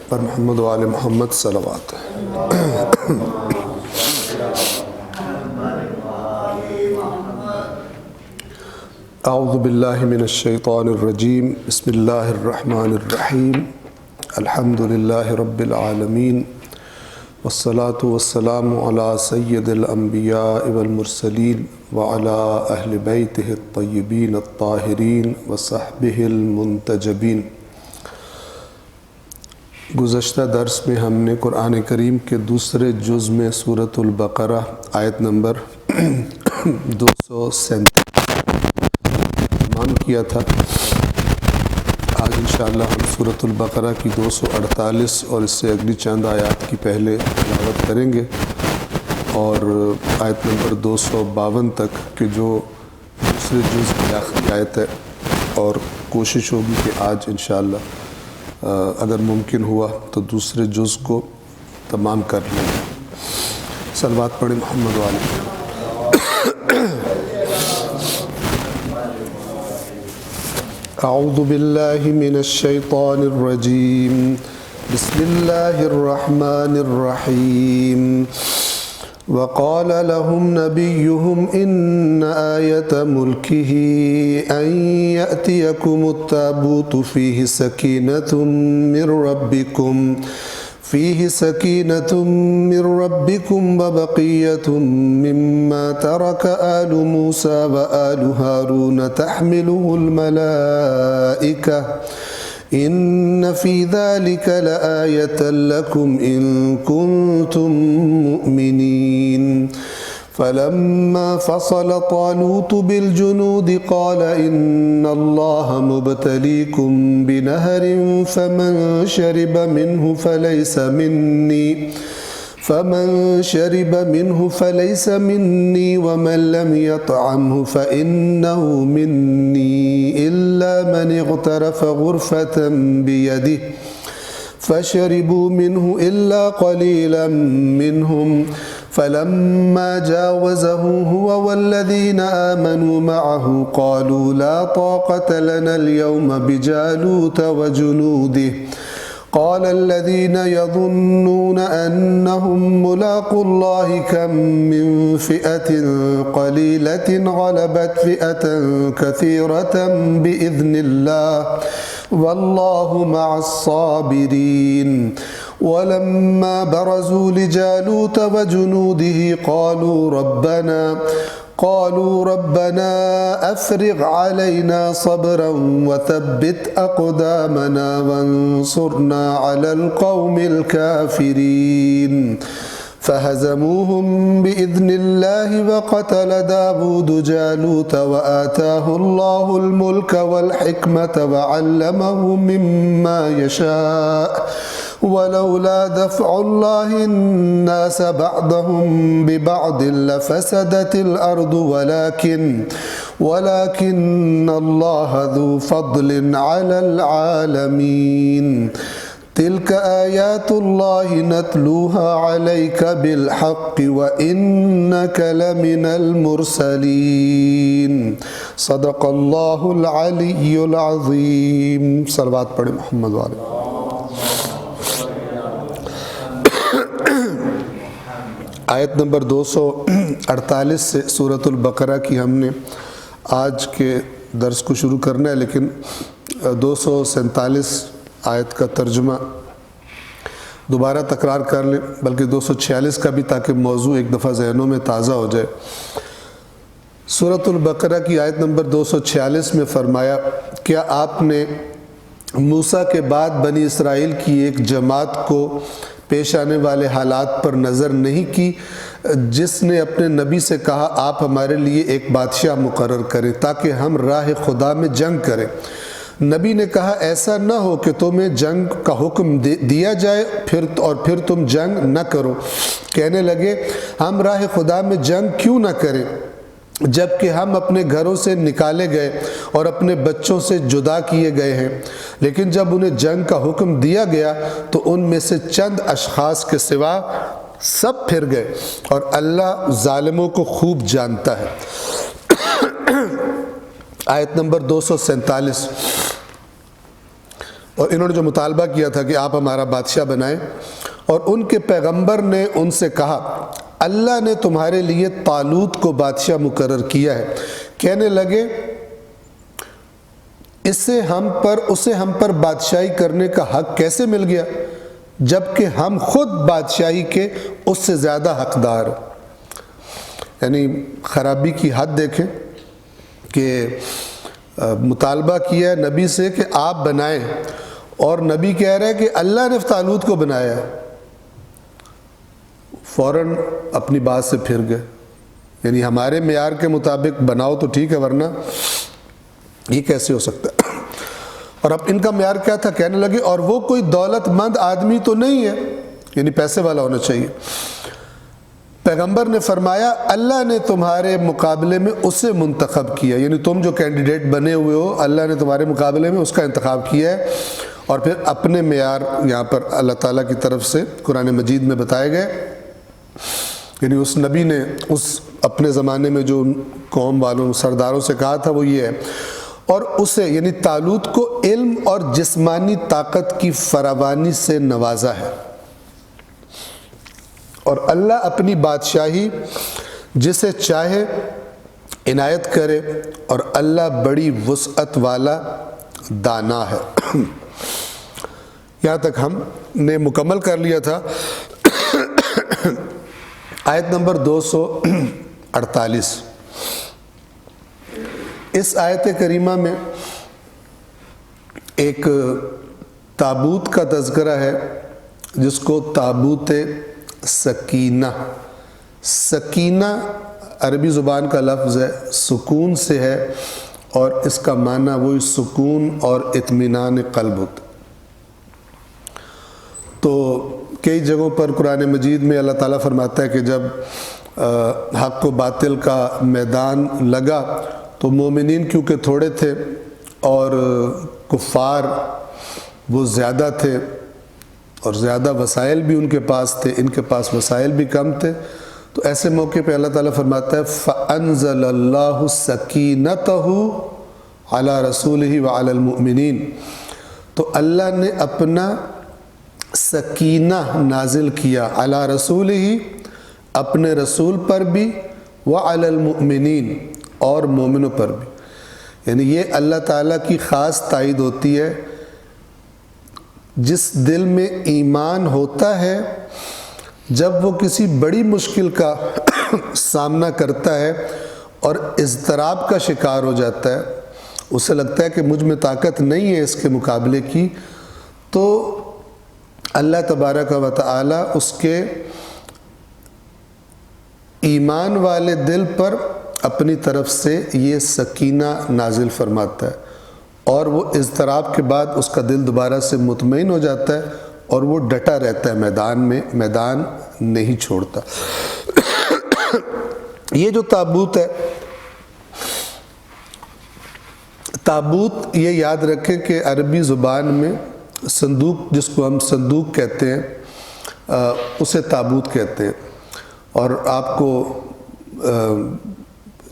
پر محمد و آل محمد صلوات۔ اعوذ باللہ من الشیطان الرجیم، بسم اللہ الرحمن الرحیم، الحمد للہ رب العالمین، والصلاة والسلام علی سید الانبیاء والمرسلین وعلی اہل بیتہ الطیبین الطاہرین وصحبہ المنتجبین۔ گزشتہ درس میں ہم نے قرآن کریم کے دوسرے جز میں سورۃ البقرہ آیت نمبر 237 تمام کیا تھا۔ آج انشاءاللہ ہم سورۃ البقرہ کی 248 اور اس سے اگلی چند آیات کی پہلے تلاوت کریں گے، اور آیت نمبر 252 تک کہ جو دوسرے جز کی آخری آیت ہے، اور کوشش ہوگی کہ آج انشاءاللہ اگر ممکن ہوا تو دوسرے جز کو تمام کر لیں گے۔ صلوات پڑھیں محمد و آل محمد۔ اعوذ باللہ من الشیطان الرجیم، بسم اللہ الرحمن الرحیم۔ وقال لهم نبيهم إن آية ملكه أن يأتيكم التابوت فيه سكينة من ربكم وبقية مما ترك آل موسى وآل هارون تحمله الملائكة إن في ذلك لآية لكم إن كنتم مؤمنين۔ فلما فصل طالوت بالجنود قال إن الله مبتليكم بنهر فمن شرب منه فليس مني ومن لم يطعمه فإنه مني إلا من اغترف غرفة بيده فشربوا منه إلا قليلا منهم فلما جاوزه هو والذين آمنوا معه قالوا لا طاقة لنا اليوم بجالوت وجنوده قال الذين يظنون أنهم ملاقو الله كم من فئة قليلة غلبت فئة كثيرة بإذن الله والله مع الصابرين۔ ولما برزوا لجالوت وجنوده قالوا ربنا أفرغ علينا صبرا وثبت أقدامنا وانصرنا على القوم الكافرين فهزموهم بإذن الله وقتل داود جالوت وآتاه الله الملك والحكمة وعلمه مما يشاء ولولا دفع الله الناس بعضهم ببعض لفسدت الأرض ولكن الله ذو فضل على العالمين۔ تلك آيات الله نتلوها عليك بالحق وإنك لمن المرسلين۔ صدق اللہ العلی العظیم۔ صلوات پڑھیں محمد والے۔ آیت نمبر 248 سے سورۃ البقرہ کی ہم نے آج کے درس کو شروع کرنا ہے، لیکن 247 آیت کا ترجمہ دوبارہ تکرار کر لیں، بلکہ 246 کا بھی، تاکہ موضوع ایک دفعہ ذہنوں میں تازہ ہو جائے۔ سورۃ البقرہ کی آیت نمبر 246 میں فرمایا، کیا آپ نے موسیٰ کے بعد بنی اسرائیل کی ایک جماعت کو پیش آنے والے حالات پر نظر نہیں کی، جس نے اپنے نبی سے کہا آپ ہمارے لیے ایک بادشاہ مقرر کریں تاکہ ہم راہ خدا میں جنگ کریں؟ نبی نے کہا ایسا نہ ہو کہ تمہیں جنگ کا حکم دیا جائے پھر تم جنگ نہ کرو۔ کہنے لگے ہم راہ خدا میں جنگ کیوں نہ کریں جبکہ ہم اپنے گھروں سے نکالے گئے اور اپنے بچوں سے جدا کیے گئے ہیں۔ لیکن جب انہیں جنگ کا حکم دیا گیا تو ان میں سے چند اشخاص کے سوا سب پھر گئے، اور اللہ ظالموں کو خوب جانتا ہے۔ آیت نمبر 247۔ اور انہوں نے جو مطالبہ کیا تھا کہ آپ ہمارا بادشاہ بنائیں، اور ان کے پیغمبر نے ان سے کہا اللہ نے تمہارے لیے طالوت کو بادشاہ مقرر کیا ہے۔ کہنے لگے اسے ہم پر بادشاہی کرنے کا حق کیسے مل گیا جبکہ ہم خود بادشاہی کے اس سے زیادہ حقدار۔ یعنی خرابی کی حد دیکھیں کہ مطالبہ کیا ہے نبی سے کہ آپ بنائیں، اور نبی کہہ رہا ہے کہ اللہ نے طالوت کو بنایا ہے، فوراً اپنی بات سے پھر گئے۔ یعنی ہمارے معیار کے مطابق بناؤ تو ٹھیک ہے، ورنہ یہ کیسے ہو سکتا ہے؟ اور اب ان کا معیار کیا تھا؟ کہنے لگے اور وہ کوئی دولت مند آدمی تو نہیں ہے، یعنی پیسے والا ہونا چاہیے۔ پیغمبر نے فرمایا اللہ نے تمہارے مقابلے میں اسے منتخب کیا، یعنی تم جو کینڈیڈیٹ بنے ہوئے ہو اللہ نے تمہارے مقابلے میں اس کا انتخاب کیا ہے۔ اور پھر اپنے معیار یہاں پر اللہ تعالیٰ کی طرف سے قرآن مجید میں بتائے گئے، یعنی اس نبی نے اس اپنے زمانے میں جو قوم والوں سرداروں سے کہا تھا وہ یہ ہے، اور اسے یعنی طالوت کو علم اور جسمانی طاقت کی فراوانی سے نوازا ہے، اور اللہ اپنی بادشاہی جسے چاہے عنایت کرے، اور اللہ بڑی وسعت والا دانا ہے۔ یہاں تک ہم نے مکمل کر لیا تھا آیت نمبر 248۔ اس آیت کریمہ میں ایک تابوت کا تذکرہ ہے جس کو تابوت سکینہ، سکینہ عربی زبان کا لفظ ہے، سکون سے ہے، اور اس کا معنی وہی سکون اور اطمینان قلب ہوتا ہے۔ تو کئی جگہوں پر قرآن مجید میں اللہ تعالیٰ فرماتا ہے کہ جب حق و باطل کا میدان لگا تو مومنین کیونکہ تھوڑے تھے اور کفار وہ زیادہ تھے، اور زیادہ وسائل بھی ان کے پاس تھے، ان کے پاس وسائل بھی کم تھے، تو ایسے موقع پہ اللہ تعالیٰ فرماتا ہے فَأَنزَلَ اللَّهُ سَكِينَتَهُ عَلَى رَسُولِهِ وَعَلَى الْمُؤْمِنِينَ، تو اللہ نے اپنا سکینہ نازل کیا علی رسول ہی، اپنے رسول پر بھی، وعلی المؤمنین، اور مومنوں پر بھی۔ یعنی یہ اللہ تعالیٰ کی خاص تائید ہوتی ہے، جس دل میں ایمان ہوتا ہے جب وہ کسی بڑی مشکل کا سامنا کرتا ہے اور اضطراب کا شکار ہو جاتا ہے، اسے لگتا ہے کہ مجھ میں طاقت نہیں ہے اس کے مقابلے کی، تو اللہ تبارک و تعالی اس کے ایمان والے دل پر اپنی طرف سے یہ سکینہ نازل فرماتا ہے، اور وہ اضطراب کے بعد اس کا دل دوبارہ سے مطمئن ہو جاتا ہے، اور وہ ڈٹا رہتا ہے میدان میں، میدان نہیں چھوڑتا۔ یہ جو تابوت ہے، تابوت یہ یاد رکھیں کہ عربی زبان میں صندوق، جس کو ہم صندوق کہتے ہیں، اسے تابوت کہتے ہیں۔ اور آپ کو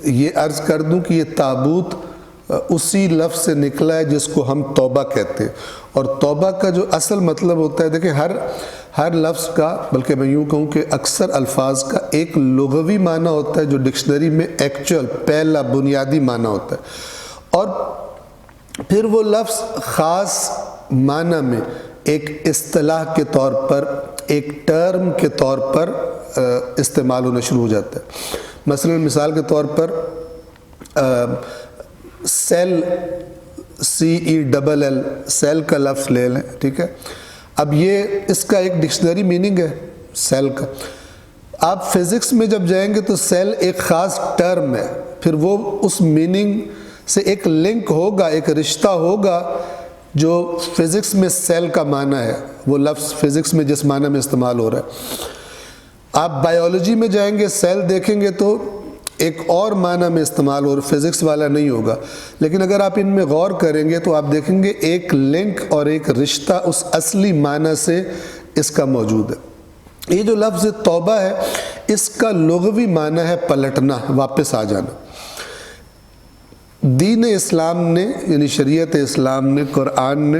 یہ عرض کر دوں کہ یہ تابوت اسی لفظ سے نکلا ہے جس کو ہم توبہ کہتے ہیں، اور توبہ کا جو اصل مطلب ہوتا ہے، دیکھیں ہر لفظ کا، بلکہ میں یوں کہوں کہ اکثر الفاظ کا ایک لغوی معنی ہوتا ہے جو ڈکشنری میں ایکچول پہلا بنیادی معنی ہوتا ہے، اور پھر وہ لفظ خاص معنی میں ایک اصطلاح کے طور پر، ایک ٹرم کے طور پر استعمال ہونا شروع ہو جاتا ہے۔ مثلا مثال کے طور پر سیل، CELL، سیل کا لفظ لے لیں، ٹھیک ہے؟ اب یہ اس کا ایک ڈکشنری میننگ ہے سیل کا۔ آپ فزکس میں جب جائیں گے تو سیل ایک خاص ٹرم ہے، پھر وہ اس میننگ سے ایک لنک ہوگا، ایک رشتہ ہوگا جو فزکس میں سیل کا معنی ہے، وہ لفظ فزکس میں جس معنی میں استعمال ہو رہا ہے۔ آپ بائیولوجی میں جائیں گے، سیل دیکھیں گے تو ایک اور معنی میں استعمال ہو رہا، فزکس والا نہیں ہوگا، لیکن اگر آپ ان میں غور کریں گے تو آپ دیکھیں گے ایک لنک اور ایک رشتہ اس اصلی معنی سے اس کا موجود ہے۔ یہ جو لفظ توبہ ہے، اس کا لغوی معنی ہے پلٹنا، واپس آ جانا۔ دین اسلام نے، یعنی شریعت اسلام نے، قرآن نے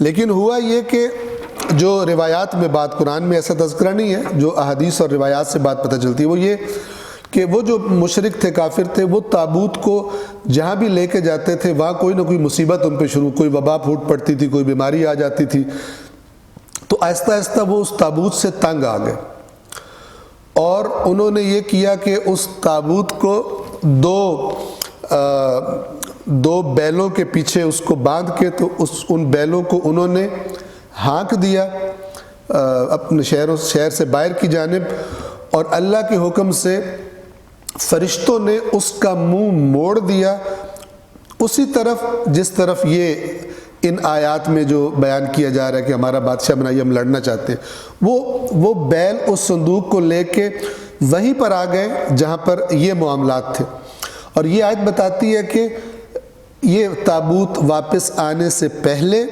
لیکن ہوا یہ کہ جو روایات میں بات قرآن میں ایسا تذکرہ نہیں ہے، جو احادیث اور روایات سے بات پتہ چلتی ہے وہ یہ کہ وہ جو مشرک تھے، کافر تھے، وہ تابوت کو جہاں بھی لے کے جاتے تھے وہاں کوئی نہ کوئی مصیبت ان پہ شروع، کوئی وبا پھوٹ پڑتی تھی، کوئی بیماری آ جاتی تھی، تو آہستہ آہستہ وہ اس تابوت سے تنگ آ گئے اور انہوں نے یہ کیا کہ اس تابوت کو دو بیلوں کے پیچھے اس کو باندھ کے تو ان بیلوں کو انہوں نے ہانک دیا اپنے شہر سے باہر کی جانب، اور اللہ کے حکم سے فرشتوں نے اس کا منہ موڑ دیا اسی طرف جس طرف یہ ان آیات میں جو بیان کیا جا رہا ہے کہ ہمارا بادشاہ بنائیے، ہم لڑنا چاہتے ہیں، وہ بیل اس صندوق کو لے کے وہیں پر آ گئے جہاں پر یہ معاملات تھے۔ اور یہ آیت بتاتی ہے کہ یہ تابوت واپس آنے سے پہلے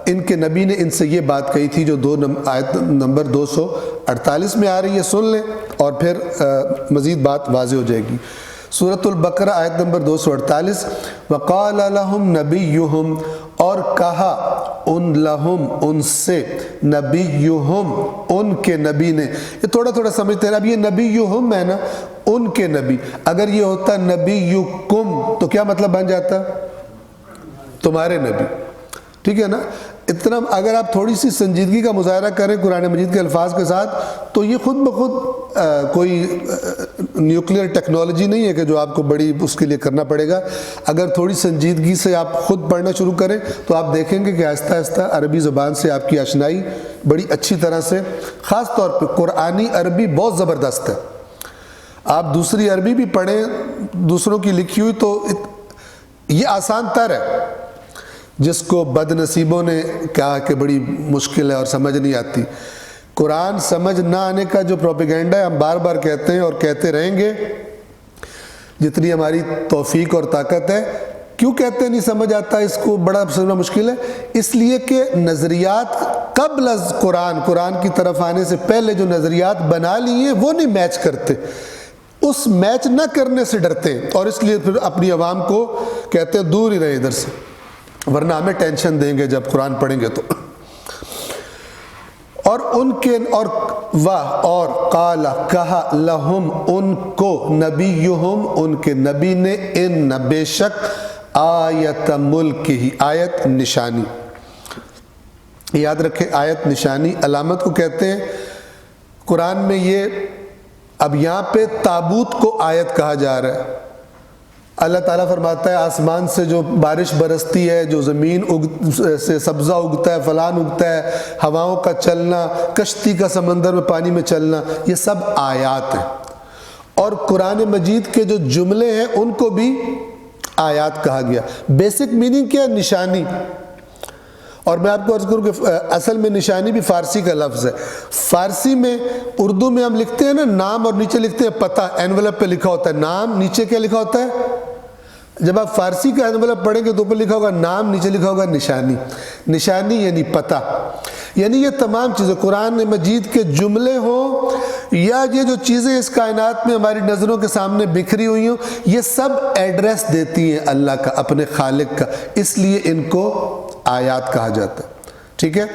ان کے نبی نے ان سے یہ بات کہی تھی جو آیت نمبر 248 میں آ رہی ہے، سن لیں اور پھر مزید بات واضح ہو جائے گی۔ سورۃ البقرہ آیت نمبر 248، وَقَالَ لَهُمْ نَبِيُّهُمْ، اور کہا ان سے نبیہم، ان کے نبی نے۔ یہ تھوڑا سمجھتے ہیں، اب یہ نبیہم ہے نا، ان کے نبی، اگر یہ ہوتا نبیکم تو کیا مطلب بن جاتا؟ تمہارے نبی، ٹھیک ہے نا؟ اتنا اگر آپ تھوڑی سی سنجیدگی کا مظاہرہ کریں قرآن مجید کے الفاظ کے ساتھ تو یہ خود بخود کوئی نیوکلیئر ٹیکنالوجی نہیں ہے کہ جو آپ کو بڑی اس کے لیے کرنا پڑے گا۔ اگر تھوڑی سنجیدگی سے آپ خود پڑھنا شروع کریں تو آپ دیکھیں گے کہ آہستہ آہستہ عربی زبان سے آپ کی آشنائی بڑی اچھی طرح سے، خاص طور پہ قرآنی عربی بہت زبردست ہے۔ آپ دوسری عربی بھی پڑھیں دوسروں کی لکھی ہوئی تو یہ آسان تر ہے، جس کو بد نصیبوں نے کہا کہ بڑی مشکل ہے اور سمجھ نہیں آتی۔ قرآن سمجھ نہ آنے کا جو پروپیگنڈا ہے ہم بار بار کہتے ہیں اور کہتے رہیں گے جتنی ہماری توفیق اور طاقت ہے۔ کیوں کہتے ہیں نہیں سمجھ آتا، اس کو بڑا سمجھنا مشکل ہے؟ اس لیے کہ نظریات قبل از قرآن کی طرف آنے سے پہلے جو نظریات بنا لی ہیں وہ نہیں میچ کرتے، اس میچ نہ کرنے سے ڈرتے ہیں اور اس لیے پھر اپنی عوام کو کہتے ہیں دور ہی رہے ادھر سے، ورنہ ہمیں ٹینشن دیں گے جب قرآن پڑھیں گے تو۔ اور ان کے اور قال کہا لہم ان کو نبیہم ان کے نبی نے ان بے شک آیت ملک ہی، آیت نشانی، یاد رکھیں آیت نشانی علامت کو کہتے ہیں۔ قرآن میں یہ اب یہاں پہ تابوت کو آیت کہا جا رہا ہے۔ اللہ تعالیٰ فرماتا ہے آسمان سے جو بارش برستی ہے، جو زمین سے سبزہ اگتا ہے، فلان اگتا ہے، ہواؤں کا چلنا، کشتی کا سمندر میں پانی میں چلنا، یہ سب آیات ہیں۔ اور قرآن مجید کے جو جملے ہیں ان کو بھی آیات کہا گیا۔ بیسک میننگ کیا ہے؟ نشانی۔ اور میں آپ کو عرض کروں کہ اصل میں نشانی بھی فارسی کا لفظ ہے۔ فارسی میں، اردو میں ہم لکھتے ہیں نا نام اور نیچے لکھتے ہیں پتہ، اینولپ پہ لکھا ہوتا ہے نام، نیچے کیا لکھا ہوتا ہے؟ جب آپ فارسی کا اینولپ پڑھیں گے تو اوپر لکھا ہوگا نام، نیچے لکھا ہوگا نشانی۔ نشانی یعنی پتہ، یعنی یہ تمام چیزیں قرآن مجید کے جملے ہوں یا یہ جو چیزیں اس کائنات میں ہماری نظروں کے سامنے بکھری ہوئی ہوں، یہ سب ایڈریس دیتی ہیں اللہ کا، اپنے خالق کا، اس لیے ان کو آیات کہا جاتا ہے۔ ٹھیک ہے؟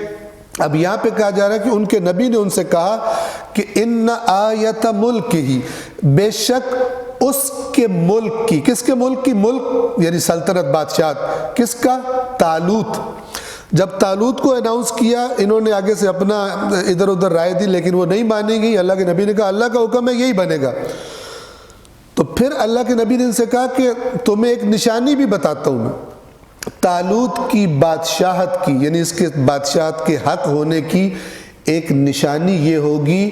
اب یہاں پہ کہا جا رہا ہے کہ ان کے نبی نے ان سے کہا کہ ان آیت ملک ہی، بے شک اس کے ملک کی، کس کے ملک کی؟ ملک یعنی سلطنت، بادشاہت، کس کا؟ طالوت۔ جب طالوت کو اناؤنس کیا، انہوں نے آگے سے اپنا ادھر ادھر رائے دی لیکن وہ نہیں مانی گئی۔ اللہ کے نبی نے کہا اللہ کا حکم ہے یہی بنے گا۔ تو پھر اللہ کے نبی نے ان سے کہا کہ تمہیں ایک نشانی بھی بتاتا ہوں میں، طالوت کی بادشاہت کی، یعنی اس کے بادشاہت کے حق ہونے کی ایک نشانی یہ ہوگی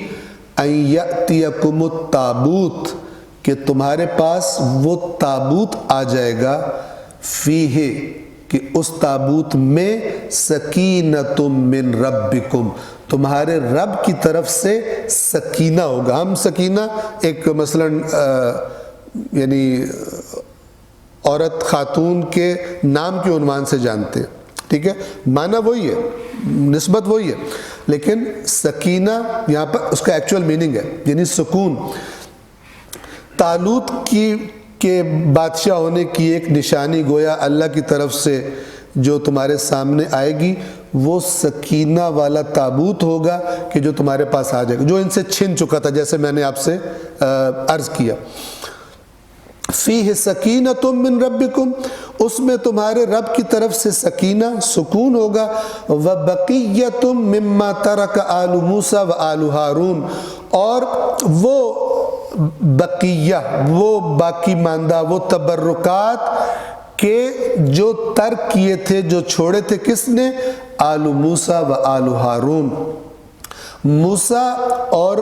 ان یأتیکم التابوت، کہ تمہارے پاس وہ تابوت آ جائے گا، فیہ، کہ اس تابوت میں سکینۃ من ربکم، تمہارے رب کی طرف سے سکینہ ہوگا۔ ہم سکینہ ایک مثلاً یعنی عورت خاتون کے نام کے عنوان سے جانتے ہیں، ٹھیک ہے، معنی وہی ہے، نسبت وہی ہے، لیکن سکینہ یہاں پر اس کا ایکچول میننگ ہے یعنی سکون۔ طالوت کے بادشاہ ہونے کی ایک نشانی گویا اللہ کی طرف سے جو تمہارے سامنے آئے گی وہ سکینہ والا تابوت ہوگا کہ جو تمہارے پاس آ جائے گا، جو ان سے چھن چکا تھا، جیسے میں نے آپ سے عرض کیا۔ فیہ سکینۃ من ربکم، اس میں تمہارے رب کی طرف سے سکینہ، سکون ہوگا، وبقیۃ مما ترک آل موسیٰ و آل ہارون، اور وہ بقیہ، وہ باقی ماندہ، وہ تبرکات کہ جو ترک کیے تھے، جو چھوڑے تھے کس نے؟ آل موسیٰ و آل ہارون، موسیٰ اور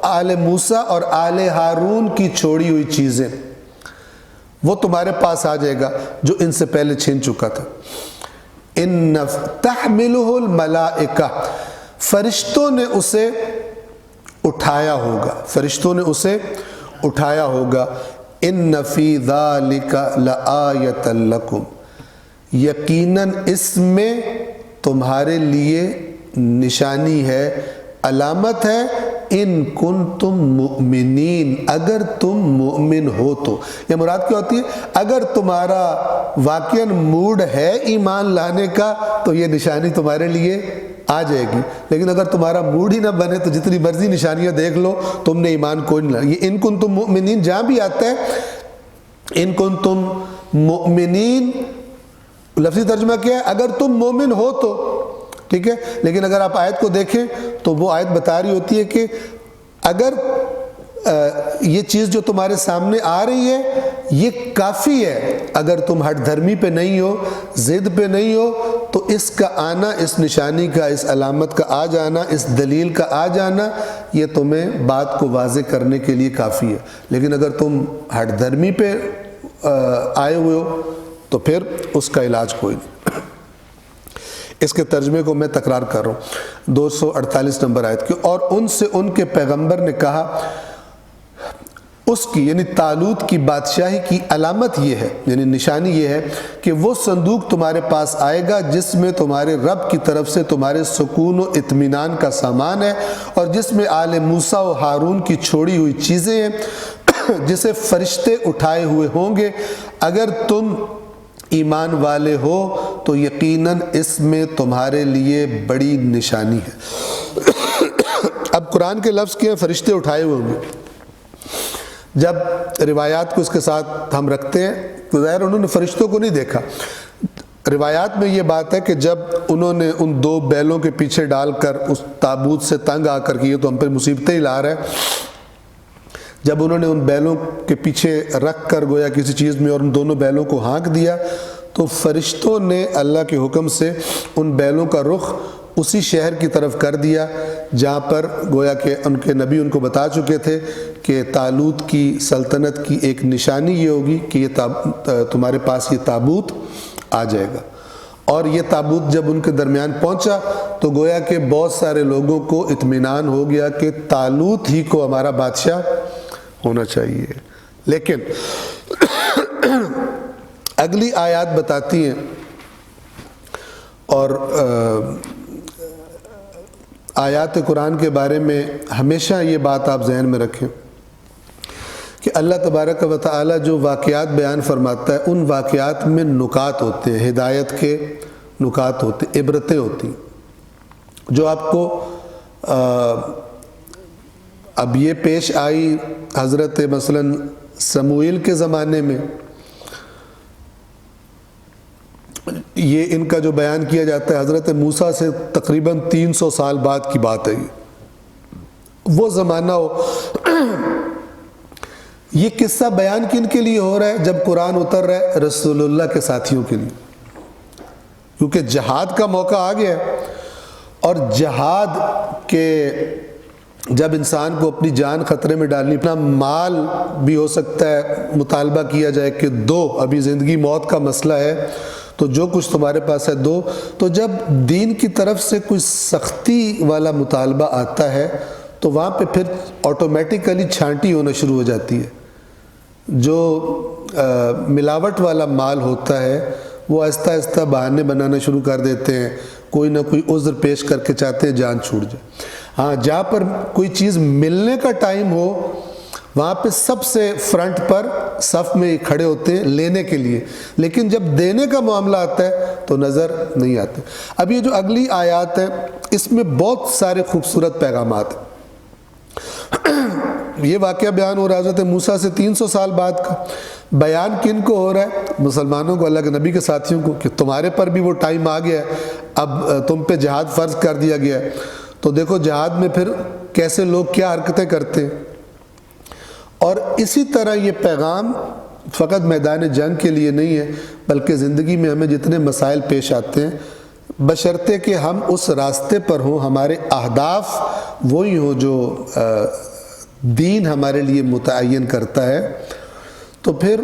آل موسیٰ اور آل ہارون کی چھوڑی ہوئی چیزیں، وہ تمہارے پاس آ جائے گا جو ان سے پہلے چھن چکا تھا۔ ان تحملہ الملائکہ، فرشتوں نے اسے اٹھایا ہوگا، فرشتوں نے اسے اٹھایا ہوگا۔ ان فی ذالک لآیۃ لکم، یقیناً اس میں تمہارے لیے نشانی ہے، علامت ہے، ان کنتم مؤمنین، اگر تم مومن ہو تو۔ یہ مراد کیا ہوتی ہے؟ اگر تمہارا واقعاً موڈ ہے ایمان لانے کا تو یہ نشانی تمہارے لیے آ جائے گی، لیکن اگر تمہارا موڈ ہی نہ بنے تو جتنی مرضی نشانیاں دیکھ لو، تم نے ایمان کوئی نہیں لایا۔ یہ ان کنتم مؤمنین جہاں بھی آتا ہے، ان کنتم مؤمنین لفظی ترجمہ کیا ہے؟ اگر تم مومن ہو تو، ٹھیک ہے۔ لیکن اگر آپ آیت کو دیکھیں تو وہ آیت بتا رہی ہوتی ہے کہ اگر یہ چیز جو تمہارے سامنے آ رہی ہے یہ کافی ہے، اگر تم ہٹ دھرمی پہ نہیں ہو، ضد پہ نہیں ہو، تو اس کا آنا، اس نشانی کا، اس علامت کا آ جانا، اس دلیل کا آ جانا، یہ تمہیں بات کو واضح کرنے کے لیے کافی ہے۔ لیکن اگر تم ہٹ دھرمی پہ آئے ہوئے ہو تو پھر اس کا علاج کوئی نہیں۔ اس کے ترجمے کو میں تکرار کر رہا ہوں، 248 نمبر آیت کی۔ اور ان سے ان کے پیغمبر نے کہا، اس کی یعنی طالوت کی بادشاہی کی علامت یہ ہے، یعنی نشانی یہ ہے کہ وہ صندوق تمہارے پاس آئے گا جس میں تمہارے رب کی طرف سے تمہارے سکون و اطمینان کا سامان ہے، اور جس میں آل موسیٰ و ہارون کی چھوڑی ہوئی چیزیں ہیں، جسے فرشتے اٹھائے ہوئے ہوں گے۔ اگر تم ایمان والے ہو تو یقیناً اس میں تمہارے لیے بڑی نشانی ہے۔ اب قرآن کے لفظ کیا ہیں؟ فرشتے اٹھائے ہوئے ہوں گے۔ جب روایات کو اس کے ساتھ ہم رکھتے ہیں تو ظاہر انہوں نے فرشتوں کو نہیں دیکھا۔ روایات میں یہ بات ہے کہ جب انہوں نے ان 2 بیلوں کے پیچھے ڈال کر اس تابوت سے تنگ آ کر کے یہ تو ہم پہ مصیبتیں ہی لا رہا ہے، جب انہوں نے ان بیلوں کے پیچھے رکھ کر گویا کسی چیز میں اور ان دونوں بیلوں کو ہانک دیا، تو فرشتوں نے اللہ کے حکم سے ان بیلوں کا رخ اسی شہر کی طرف کر دیا جہاں پر گویا کہ ان کے نبی ان کو بتا چکے تھے کہ طالوت کی سلطنت کی ایک نشانی یہ ہوگی کہ یہ تمہارے پاس یہ تابوت آ جائے گا۔ اور یہ تابوت جب ان کے درمیان پہنچا تو گویا کہ بہت سارے لوگوں کو اطمینان ہو گیا کہ طالوت ہی کو ہمارا بادشاہ ہونا چاہیے۔ لیکن اگلی آیات بتاتی ہیں، اور آیات قرآن کے بارے میں ہمیشہ یہ بات آپ ذہن میں رکھیں کہ اللہ تبارک و تعالی جو واقعات بیان فرماتا ہے ان واقعات میں نکات ہوتے ہیں، ہدایت کے نکات ہوتے ہیں، عبرتیں ہوتی ہیں، جو آپ کو اب یہ پیش آئی حضرت مثلاً سموئیل کے زمانے میں، یہ ان کا جو بیان کیا جاتا ہے حضرت موسیٰ سے تقریباً 300 سال بعد کی بات ہے۔ وہ زمانہ ہو، یہ قصہ بیان کن کے لیے ہو رہا ہے؟ جب قرآن اتر رہا ہے رسول اللہ کے ساتھیوں کے لیے، کیونکہ جہاد کا موقع آ گیا ہے، اور جہاد کے جب انسان کو اپنی جان خطرے میں ڈالنی، اپنا مال بھی ہو سکتا ہے مطالبہ کیا جائے کہ دو، ابھی زندگی موت کا مسئلہ ہے تو جو کچھ تمہارے پاس ہے دو، تو جب دین کی طرف سے کوئی سختی والا مطالبہ آتا ہے تو وہاں پہ پھر آٹومیٹیکلی چھانٹی ہونا شروع ہو جاتی ہے۔ جو ملاوٹ والا مال ہوتا ہے وہ آہستہ آہستہ بہانے بنانا شروع کر دیتے ہیں، کوئی نہ کوئی عذر پیش کر کے چاہتے ہیں جان چھوٹ جائے۔ ہاں، جہاں پر کوئی چیز ملنے کا ٹائم ہو وہاں پہ سب سے فرنٹ پر صف میں کھڑے ہوتے ہیں لینے کے لیے، لیکن جب دینے کا معاملہ آتا ہے تو نظر نہیں آتے۔ اب یہ جو اگلی آیات ہے اس میں بہت سارے خوبصورت پیغامات ہیں۔ یہ واقعہ بیان ہو رہا ہے حضرت موسیٰ سے 300 سال بعد کا۔ بیان کن کو ہو رہا ہے؟ مسلمانوں کو، اللہ کے نبی کے ساتھیوں کو، کہ تمہارے پر بھی وہ ٹائم آ گیا ہے، اب تم پہ جہاد فرض کر دیا گیا ہے۔ تو دیکھو جہاد میں پھر کیسے لوگ کیا حرکتیں کرتے ہیں۔ اور اسی طرح یہ پیغام فقط میدان جنگ کے لیے نہیں ہے، بلکہ زندگی میں ہمیں جتنے مسائل پیش آتے ہیں، بشرطے کہ ہم اس راستے پر ہوں، ہمارے اہداف وہی ہوں جو دین ہمارے لیے متعین کرتا ہے، تو پھر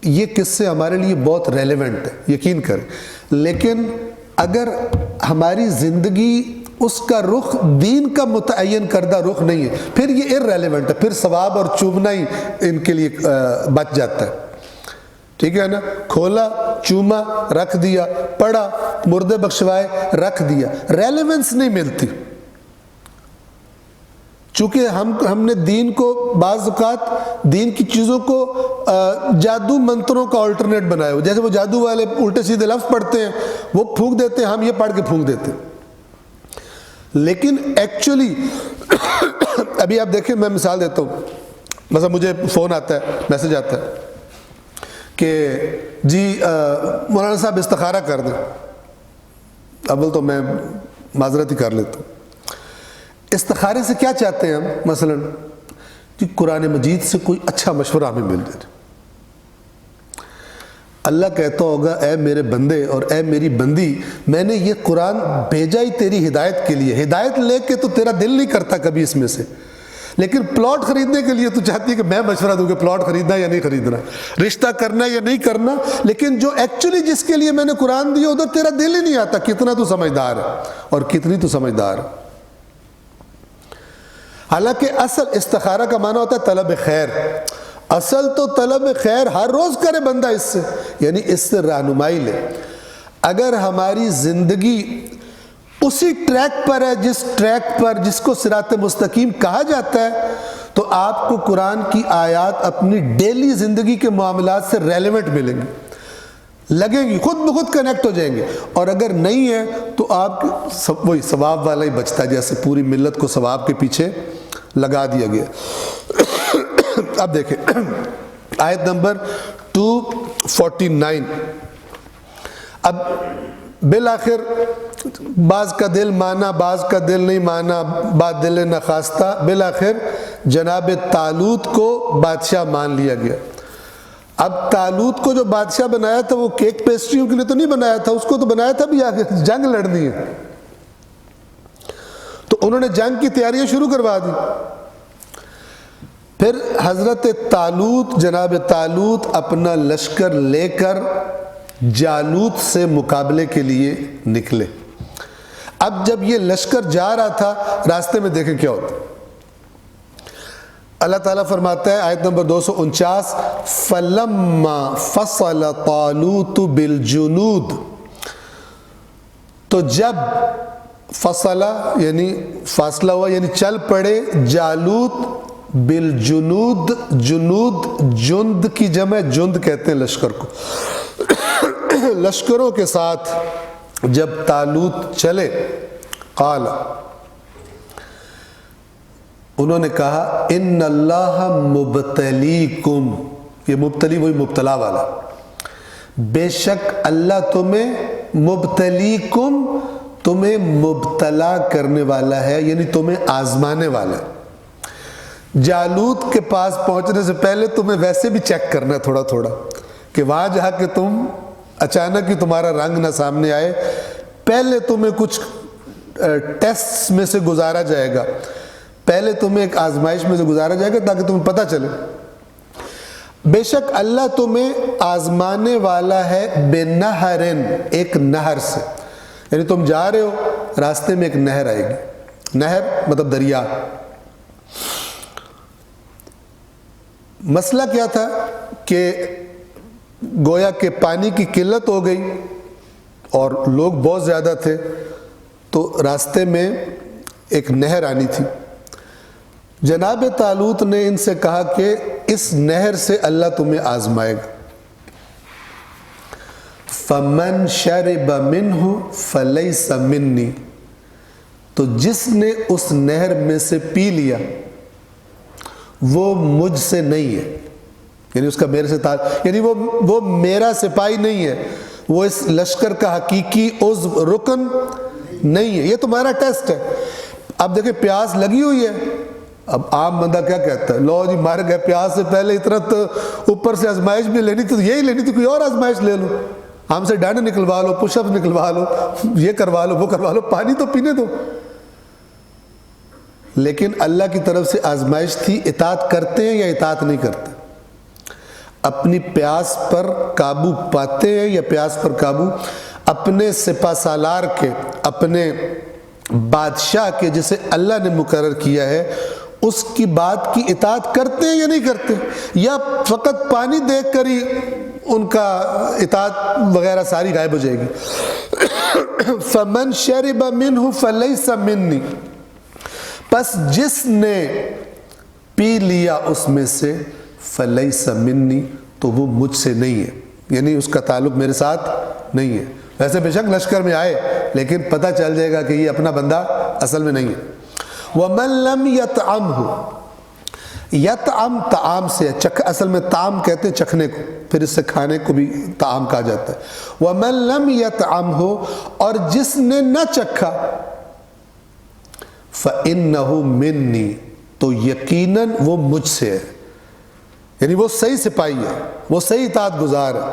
یہ قصے ہمارے لیے بہت ریلیونٹ ہے، یقین کریں۔ لیکن اگر ہماری زندگی اس کا رخ دین کا متعین کردہ رخ نہیں ہے، پھر یہ ارریلیونٹ ہے، پھر ثواب اور چومنا ہی ان کے لیے بچ جاتا ہے۔ ٹھیک ہے نا؟ کھولا، چوما، رکھ دیا، پڑھا، مردے بخشوائے، رکھ دیا، ریلیونس نہیں ملتی۔ چونکہ ہم نے دین کو بعض اوقات دین کی چیزوں کو جادو منتروں کا آلٹرنیٹ بنایا ہو، جیسے وہ جادو والے الٹے سیدھے لفظ پڑھتے ہیں، وہ پھونک دیتے ہیں، ہم یہ پڑھ کے پھونک دیتے ہیں۔ لیکن ایکچولی ابھی آپ دیکھیں، میں مثال دیتا ہوں، مثلا مجھے فون آتا ہے، میسج آتا ہے کہ جی مولانا صاحب استخارہ کر دیں۔ اول تو میں معذرت ہی کر لیتا ہوں۔ استخارے سے کیا چاہتے ہیں ہم؟ مثلا کہ قرآن مجید سے کوئی اچھا مشورہ ہمیں مل جائے۔ اللہ کہتا ہوگا اے میرے بندے اور اے میری بندی، میں نے یہ قرآن بھیجا ہی تیری ہدایت کے لیے، ہدایت لے کے تو تیرا دل نہیں کرتا کبھی اس میں سے، لیکن پلاٹ خریدنے کے لیے تو چاہتی ہے کہ میں مشورہ دوں کہ پلاٹ خریدنا یا نہیں خریدنا، رشتہ کرنا یا نہیں کرنا، لیکن جو ایکچولی جس کے لیے میں نے قرآن دیا ادھر تیرا دل ہی نہیں آتا۔ کتنا تو سمجھدار ہے اور کتنی تو سمجھدار ہے۔ حالانکہ اصل استخارہ کا معنی ہوتا ہے طلب خیر، اصل تو طلب خیر ہر روز کرے بندہ اس سے، یعنی اس سے رہنمائی لے۔ اگر ہماری زندگی اسی ٹریک پر ہے جس ٹریک پر جس کو صراط مستقیم کہا جاتا ہے، تو آپ کو قرآن کی آیات اپنی ڈیلی زندگی کے معاملات سے ریلیونٹ ملیں گی، لگیں گی، خود بخود کنیکٹ ہو جائیں گے۔ اور اگر نہیں ہے تو آپ وہی ثواب والا ہی بچتا ہے، جیسے پوری ملت کو ثواب کے پیچھے لگا دیا گیا۔ اب دیکھیں آیت نمبر 249۔ اب بالآخر بعض کا دل مانا، بعض کا دل نہیں مانا، بعض دل نخواستہ، بالآخر جناب طالوت کو بادشاہ مان لیا گیا۔ اب طالوت کو جو بادشاہ بنایا تھا وہ کیک پیسٹریوں کے لیے تو نہیں بنایا تھا، اس کو تو بنایا تھا بھی آگے جنگ لڑنی ہے، تو انہوں نے جنگ کی تیاریاں شروع کروا دی۔ پھر حضرت طالوت، جناب طالوت اپنا لشکر لے کر جالوت سے مقابلے کے لیے نکلے۔ اب جب یہ لشکر جا رہا تھا، راستے میں دیکھیں کیا ہوتا ہے۔ اللہ تعالیٰ فرماتا ہے آیت نمبر 249، فَلَمَّا فَصَلَ طَالُوتُ بِالْجُنُودِ، تو جب فصلہ یعنی فاصلہ ہوا، یعنی چل پڑے جالوت بالجنود، جنود جند کی جمع، جند کہتے ہیں لشکر کو، لشکروں کے ساتھ جب طالوت چلے، قال، انہوں نے کہا ان اللہ مبتلیکم، یہ مبتلی وہی مبتلا والا، بے شک اللہ تمہیں مبتلیکم، تمہیں مبتلا کرنے والا ہے، یعنی تمہیں آزمانے والا ہے۔ جالوت کے پاس پہنچنے سے پہلے تمہیں ویسے بھی چیک کرنا ہے تھوڑا تھوڑا، کہ وہاں جا کے تم اچانک ہی تمہارا رنگ نہ سامنے آئے، پہلے تمہیں کچھ ٹیسٹ میں سے گزارا جائے گا، پہلے تمہیں ایک آزمائش میں سے گزارا جائے گا تاکہ تمہیں پتہ چلے۔ بے شک اللہ تمہیں آزمانے والا ہے بنہرن، ایک نہر سے، یعنی تم جا رہے ہو راستے میں ایک نہر آئے گی، نہر مطلب دریا۔ مسئلہ کیا تھا کہ گویا کہ پانی کی قلت ہو گئی اور لوگ بہت زیادہ تھے، تو راستے میں ایک نہر آنی تھی۔ جناب طالوت نے ان سے کہا کہ اس نہر سے اللہ تمہیں آزمائے گا. فمن شرب منہ فلیس منی، تو جس نے اس نہر میں سے پی لیا وہ مجھ سے نہیں ہے. یعنی اس کا میرے سے یعنی وہ میرا سپاہی نہیں ہے، وہ اس لشکر کا حقیقی عضو رکن نہیں ہے. یہ تمہارا ٹیسٹ ہے. اب دیکھیں پیاس لگی ہوئی ہے. اب عام بندہ کیا کہتا ہے، لو جی مر گئے، پیاس سے پہلے اتنا تو اوپر سے آزمائش بھی لینی تھی، یہی لینی تھی، کوئی اور آزمائش لے لو، ہم سے ڈنڈ نکلوا لو، پش اپ نکلوا لو، یہ کروا لو، وہ کروا لو، پانی تو پینے دو. لیکن اللہ کی طرف سے آزمائش تھی. اطاعت کرتے ہیں یا اطاعت نہیں کرتے؟ اپنی پیاس پر قابو پاتے ہیں یا پیاس پر قابو اپنے سپہ سالار کے، اپنے بادشاہ کے جسے اللہ نے مقرر کیا ہے اس کی بات کی اطاعت کرتے ہیں یا نہیں کرتے؟ یا فقط پانی دیکھ کر ہی ان کا اطاعت وغیرہ ساری غائب ہو جائے گی؟ فمن شرب منہ فلیس منی، پس جس نے پی لیا اس میں سے، فلیس منی، تو وہ مجھ سے نہیں ہے. یعنی اس کا تعلق میرے ساتھ نہیں ہے. ویسے بے شک لشکر میں آئے لیکن پتہ چل جائے گا کہ یہ اپنا بندہ اصل میں نہیں ہے. وَمَن لَمْ يَطْعَمْهُ، یطعم طعام سے، اصل میں طعام کہتے ہیں چکھنے کو، پھر اس سے کھانے کو بھی طعام کہا جاتا ہے. وَمَن لَمْ يَطْعَمْهُ، اور جس نے نہ چکھا، فَإِنَّهُ مِنِّي، تو یقیناً وہ مجھ سے ہے. یعنی وہ صحیح سپاہی ہے، وہ صحیح اطاعت گزار ہے.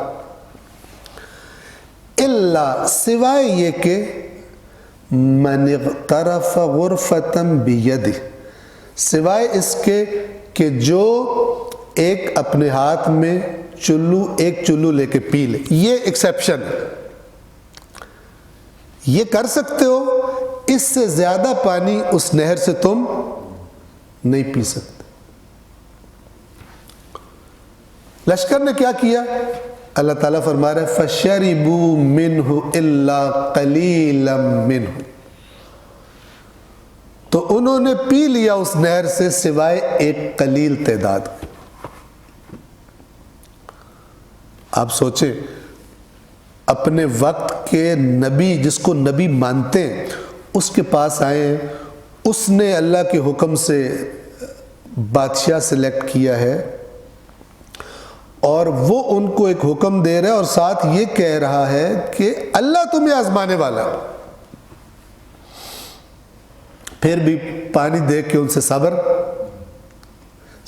الا، سوائے یہ کہ من اغترف غرفتاً بیدہ، سوائے اس کے کہ جو ایک اپنے ہاتھ میں ایک چلو لے کے پی لے. یہ ایکسیپشن ہے. یہ کر سکتے ہو، اس سے زیادہ پانی اس نہر سے تم نہیں پی سکتے. لشکر نے کیا کیا؟ اللہ تعالیٰ فرما رہا ہے فَشَرِبُوا مِنْهُ إِلَّا قَلِيلًا مِنْهُ، تو انہوں نے پی لیا اس نہر سے سوائے ایک قلیل تعداد. آپ سوچیں، اپنے وقت کے نبی، جس کو نبی مانتے ہیں، اس کے پاس آئے ہیں، اس نے اللہ کے حکم سے بادشاہ سلیکٹ کیا ہے اور وہ ان کو ایک حکم دے رہا ہے اور ساتھ یہ کہہ رہا ہے کہ اللہ تمہیں آزمانے والا ہے. پھر بھی پانی دیکھ کے ان سے صبر،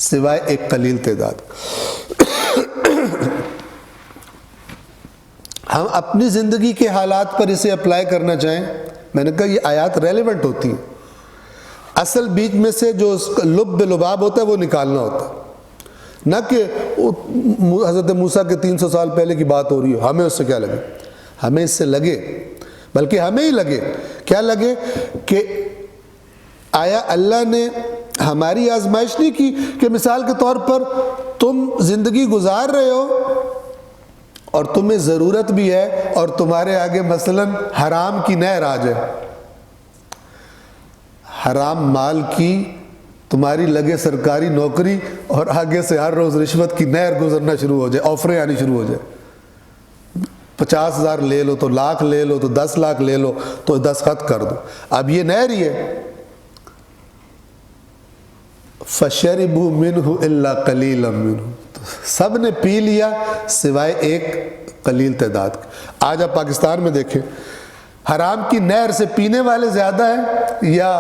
سوائے ایک قلیل تعداد. ہم اپنی زندگی کے حالات پر اسے اپلائی کرنا چاہیں، میں نے کہا یہ آیات ریلیونٹ ہوتی ہیں. اصل بیچ میں سے جو اس کا لب لباب ہوتا ہے وہ نکالنا ہوتا ہے، نہ کہ حضرت موسیٰ کے 300 سال پہلے کی بات ہو رہی ہے، ہمیں اس سے کیا لگے. ہمیں اس سے لگے، بلکہ ہمیں ہی لگے. کیا لگے کہ آیا اللہ نے ہماری آزمائش نہیں کی کہ مثال کے طور پر تم زندگی گزار رہے ہو اور تمہیں ضرورت بھی ہے اور تمہارے آگے مثلاً حرام کی نہر آ جائے، حرام مال کی تمہاری لگے سرکاری نوکری اور آگے سے ہر روز رشوت کی نہر گزرنا شروع ہو جائے، آفریں آنی شروع ہو جائے. 50,000 لے لو تو لاکھ لے لو تو 10 لاکھ لے لو تو دستخط کر دو. اب یہ نہر ہی ہے. فَشَرِبُوا مِنْهُ إِلَّا قَلِيلًا مِنْهُ، سب نے پی لیا سوائے ایک قلیل تعداد. آج آپ پاکستان میں دیکھیں، حرام کی نہر سے پینے والے زیادہ ہیں یا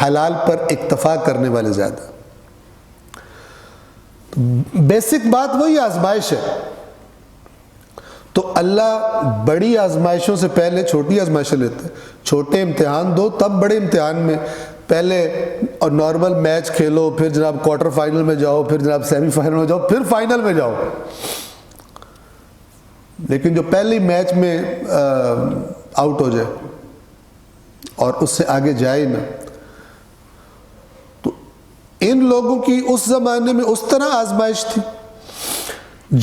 حلال پر اکتفا کرنے والے زیادہ؟ بیسک بات وہی آزمائش ہے. تو اللہ بڑی آزمائشوں سے پہلے چھوٹی آزمائشیں لیتے ہیں. چھوٹے امتحان دو تب بڑے امتحان میں، پہلے اور نارمل میچ کھیلو، پھر جناب کوارٹر فائنل میں جاؤ، پھر جناب سیمی فائنل میں جاؤ، پھر فائنل میں جاؤ. لیکن جو پہلی میچ میں آؤٹ ہو جائے اور اس سے آگے جائے نہ، تو ان لوگوں کی اس زمانے میں اس طرح آزمائش تھی.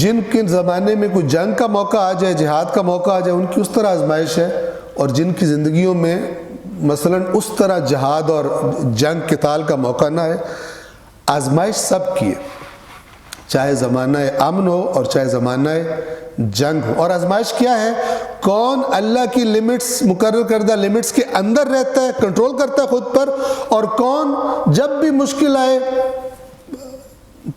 جن کے زمانے میں کوئی جنگ کا موقع آ جائے، جہاد کا موقع آ جائے، ان کی اس طرح آزمائش ہے. اور جن کی زندگیوں میں مثلاً اس طرح جہاد اور جنگ قتال کا موقع نہ ہے، آزمائش سب کی ہے، چاہے زمانہ امن ہو اور چاہے زمانہ جنگ ہو۔ اور آزمائش کیا ہے؟ کون اللہ کی لمٹس، مقرر کردہ لمٹس کے اندر رہتا ہے، کنٹرول کرتا ہے خود پر، اور کون جب بھی مشکل آئے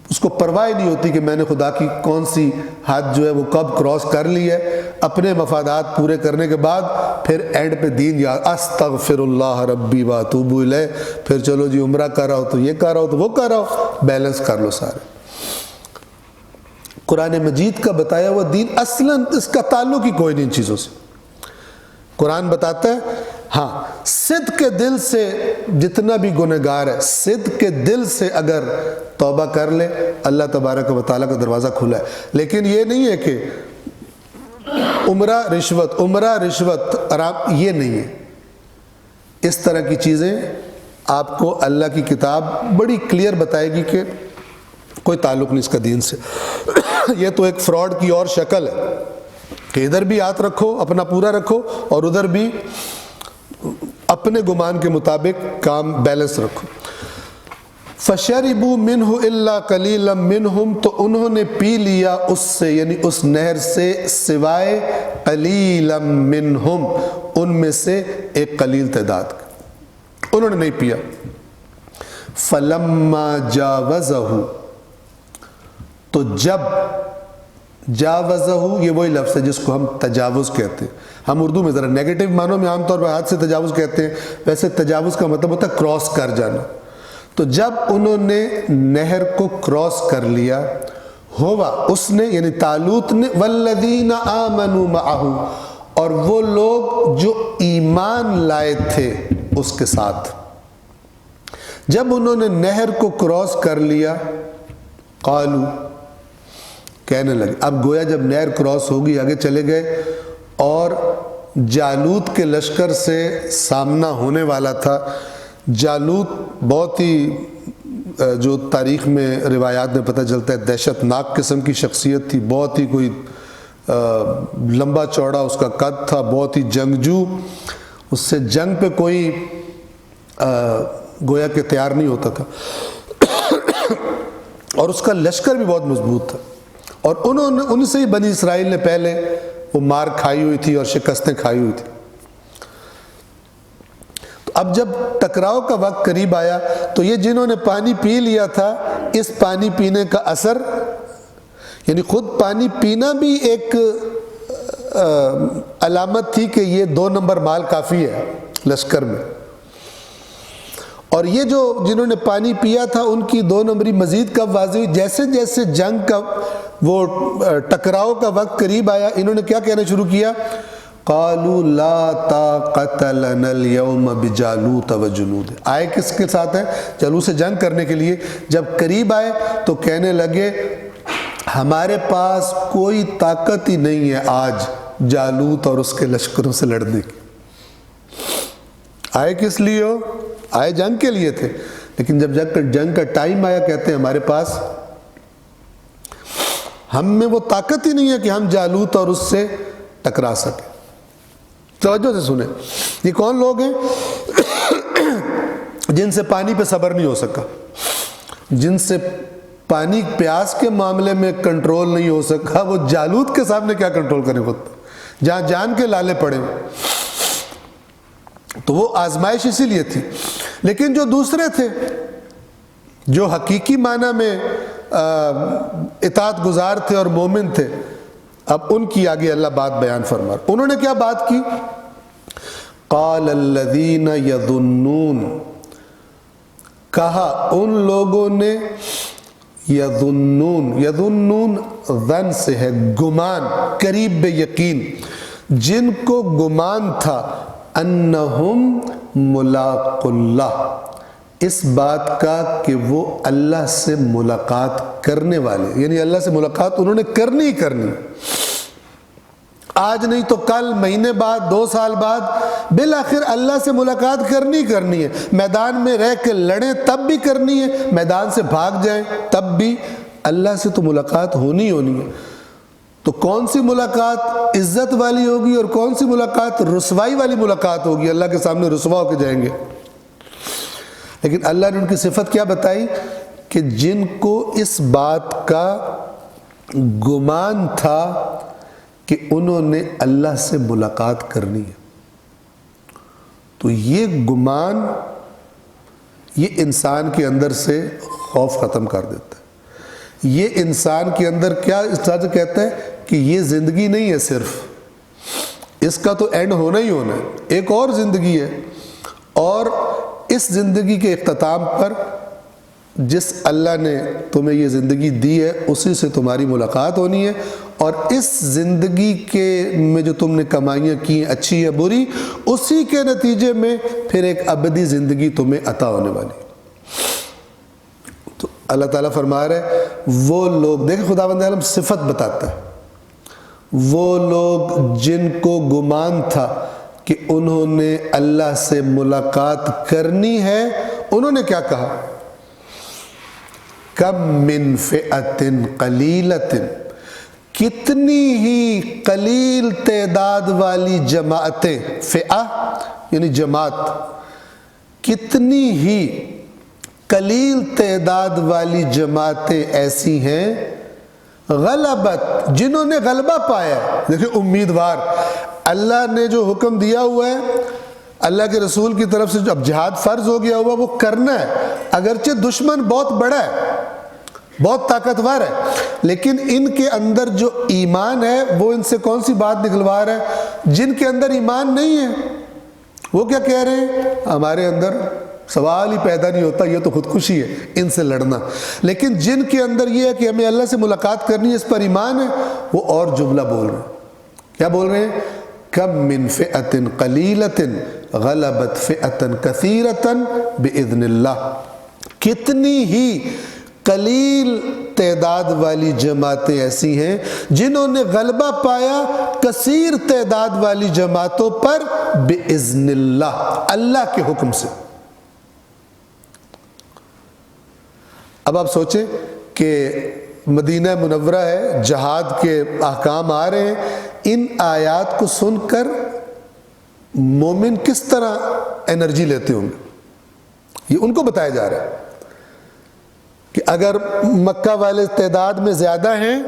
اس کو پرواہ نہیں ہوتی کہ میں نے خدا کی کون سی حد جو ہے وہ کب کراس کر لی ہے، اپنے مفادات پورے کرنے کے بعد پھر اینڈ پہ دین یاد، استغفر اللہ ربی واتوب الیہ، پھر چلو جی عمرہ کر رہا ہو تو یہ کر رہا ہو تو وہ کر رہا ہو، بیلنس کر لو سارے۔ قرآن مجید کا بتایا ہوا دین اصلاً اس کا تعلق ہی کوئی نہیں ان چیزوں سے۔ قرآن بتاتا ہے ہاں صدق کے دل سے جتنا بھی گنہگار ہے، صدق کے دل سے اگر توبہ کر لے اللہ تبارک و تعالیٰ کا دروازہ کھلا ہے، لیکن یہ نہیں ہے کہ عمرہ رشوت آرام، یہ نہیں ہے۔ اس طرح کی چیزیں آپ کو اللہ کی کتاب بڑی کلیئر بتائے گی کہ کوئی تعلق نہیں اس کا دین سے۔ یہ تو ایک فراڈ کی اور شکل ہے کہ ادھر بھی ہاتھ رکھو اپنا پورا رکھو اور ادھر بھی اپنے گمان کے مطابق کام بیلنس رکھو۔ فَشَرِبُوا مِنْهُ إِلَّا قَلِيلًا مِّنْهُمْ، تو انہوں نے پی لیا اس سے، یعنی اس نہر سے، سوائے قَلِيلًا مِّنْهُمْ، ان میں سے ایک قلیل تعداد کا، انہوں نے نہیں پیا۔ فَلَمَّا جَاوَزَهُ، تو جب جاوزہ، یہ وہی لفظ ہے جس کو ہم تجاوز کہتے ہیں۔ ہم اردو میں ذرا نیگیٹو معنوں میں عام طور پر ہاتھ سے تجاوز کہتے ہیں، ویسے تجاوز کا مطلب ہوتا ہے کراس کر جانا۔ تو جب انہوں نے نہر کو کراس کر لیا، ہوا اس نے یعنی طالوت نے، والذین آمنوا معہ، اور وہ لوگ جو ایمان لائے تھے اس کے ساتھ، جب انہوں نے نہر کو کراس کر لیا، قالو، کہنے لگے، اب گویا جب نہر کراس ہوگی آگے چلے گئے اور جالوت کے لشکر سے سامنا ہونے والا تھا۔ جالوت بہت ہی جو تاریخ میں روایات میں پتہ چلتا ہے دہشت ناک قسم کی شخصیت تھی، بہت ہی کوئی لمبا چوڑا اس کا قد تھا، بہت ہی جنگجو، اس سے جنگ پہ کوئی گویا کہ تیار نہیں ہوتا تھا، اور اس کا لشکر بھی بہت مضبوط تھا، اور ان سے ہی بنی اسرائیل نے پہلے وہ مار کھائی ہوئی تھی اور شکستیں کھائی ہوئی تھی۔ تو اب جب ٹکراؤ کا وقت قریب آیا تو یہ جنہوں نے پانی پی لیا تھا، اس پانی پینے کا اثر، یعنی خود پانی پینا بھی ایک علامت تھی کہ یہ 2 نمبر مال کافی ہے لشکر میں، اور یہ جو جنہوں نے پانی پیا تھا ان کی 2 نمبری مزید کب واضح ہوئی؟ جیسے جیسے جنگ کا وہ ٹکراؤ کا وقت قریب آیا، انہوں نے کیا کہنا شروع کیا؟ قالوا لا طاقت لنا اليوم بجالوت وجنود، آئے کس کے ساتھ ہیں؟ جالوت سے جنگ کرنے کے لیے۔ جب قریب آئے تو کہنے لگے ہمارے پاس کوئی طاقت ہی نہیں ہے آج جالوت اور اس کے لشکروں سے لڑنے کی۔ آئے کس لیے ہو؟ آئے جنگ کے لیے تھے، لیکن جب جنگ کا ٹائم آیا کہتے ہیں ہمارے پاس، ہم میں وہ طاقت ہی نہیں ہے کہ ہم جالوت اور اس سے ٹکرا سکیں۔ توجہ سے سنیں، یہ کون لوگ ہیں؟ جن سے پانی پہ صبر نہیں ہو سکا، جن سے پانی پیاس کے معاملے میں کنٹرول نہیں ہو سکا، وہ جالوت کے سامنے کیا کنٹرول کریں خود پہ، جہاں جان کے لالے پڑے۔ تو وہ آزمائش اسی لیے تھی۔ لیکن جو دوسرے تھے، جو حقیقی معنی میں اطاعت گزار تھے اور مومن تھے، اب ان کی آگے اللہ بات بیان فرما۔ انہوں نے کیا بات کی؟ قال الذین یظنون، کہا ان لوگوں نے، یظنون ظن سے ہے گمان، قریب بے یقین، جن کو گمان تھا انہم ملاق اللہ، اس بات کا کہ وہ اللہ سے ملاقات کرنے والے، یعنی اللہ سے ملاقات انہوں نے کرنی ہی کرنی، آج نہیں تو کل، مہینے بعد، 2 سال بعد، بالآخر اللہ سے ملاقات کرنی ہے۔ میدان میں رہ کے لڑیں تب بھی کرنی ہے، میدان سے بھاگ جائیں تب بھی اللہ سے تو ملاقات ہونی ہے۔ تو کون سی ملاقات عزت والی ہوگی اور کون سی ملاقات رسوائی والی ملاقات ہوگی؟ اللہ کے سامنے رسوا ہو کے جائیں گے۔ لیکن اللہ نے ان کی صفت کیا بتائی کہ جن کو اس بات کا گمان تھا کہ انہوں نے اللہ سے ملاقات کرنی ہے، تو یہ گمان یہ انسان کے اندر سے خوف ختم کر دیتا ہے۔ یہ انسان کے اندر کیا اس طرح سے کہتا ہے کہ یہ زندگی نہیں ہے، صرف اس کا تو اینڈ ہونا ہی ہونا ہے، ایک اور زندگی ہے، اور اس زندگی کے اختتام پر جس اللہ نے تمہیں یہ زندگی دی ہے اسی سے تمہاری ملاقات ہونی ہے، اور اس زندگی کے میں جو تم نے کمائیاں کی ہیں اچھی یا بری، اسی کے نتیجے میں پھر ایک ابدی زندگی تمہیں عطا ہونے والی۔ تو اللہ تعالیٰ فرما رہے وہ لوگ، دیکھیں خداوند عالم صفت بتاتا ہے، وہ لوگ جن کو گمان تھا کہ انہوں نے اللہ سے ملاقات کرنی ہے، انہوں نے کیا کہا؟ کم من فئۃ قلیلۃ، کتنی ہی قلیل تعداد والی جماعتیں، فئہ یعنی جماعت، کتنی ہی قلیل تعداد والی جماعتیں ایسی ہیں، غلبت، جنہوں نے غلبہ پایا۔ دیکھیں امیدوار، اللہ نے جو حکم دیا ہوا ہے اللہ کے رسول کی طرف سے، اب جہاد فرض ہو گیا ہوا، وہ کرنا ہے، اگرچہ دشمن بہت بڑا ہے، بہت طاقتور ہے، لیکن ان کے اندر جو ایمان ہے وہ ان سے کون سی بات نکلوا رہا ہے؟ جن کے اندر ایمان نہیں ہے وہ کیا کہہ رہے ہیں؟ ہمارے اندر سوال ہی پیدا نہیں ہوتا، یہ تو خودکشی ہے ان سے لڑنا۔ لیکن جن کے اندر یہ ہے کہ ہمیں اللہ سے ملاقات کرنی ہے، اس پر ایمان ہے، وہ اور جملہ بول رہے ہیں۔ کیا بول رہے ہیں؟ کم من فئۃ قلیلۃ غلبت فئۃ کثیرۃ باذن اللہ، کتنی ہی قلیل تعداد والی جماعتیں ایسی ہیں جنہوں نے غلبہ پایا کثیر تعداد والی جماعتوں پر باذن اللہ، اللہ کے حکم سے۔ اب آپ سوچیں کہ مدینہ منورہ ہے، جہاد کے احکام آ رہے ہیں، ان آیات کو سن کر مومن کس طرح انرجی لیتے ہوں گے؟ یہ ان کو بتایا جا رہا ہے کہ اگر مکہ والے تعداد میں زیادہ ہیں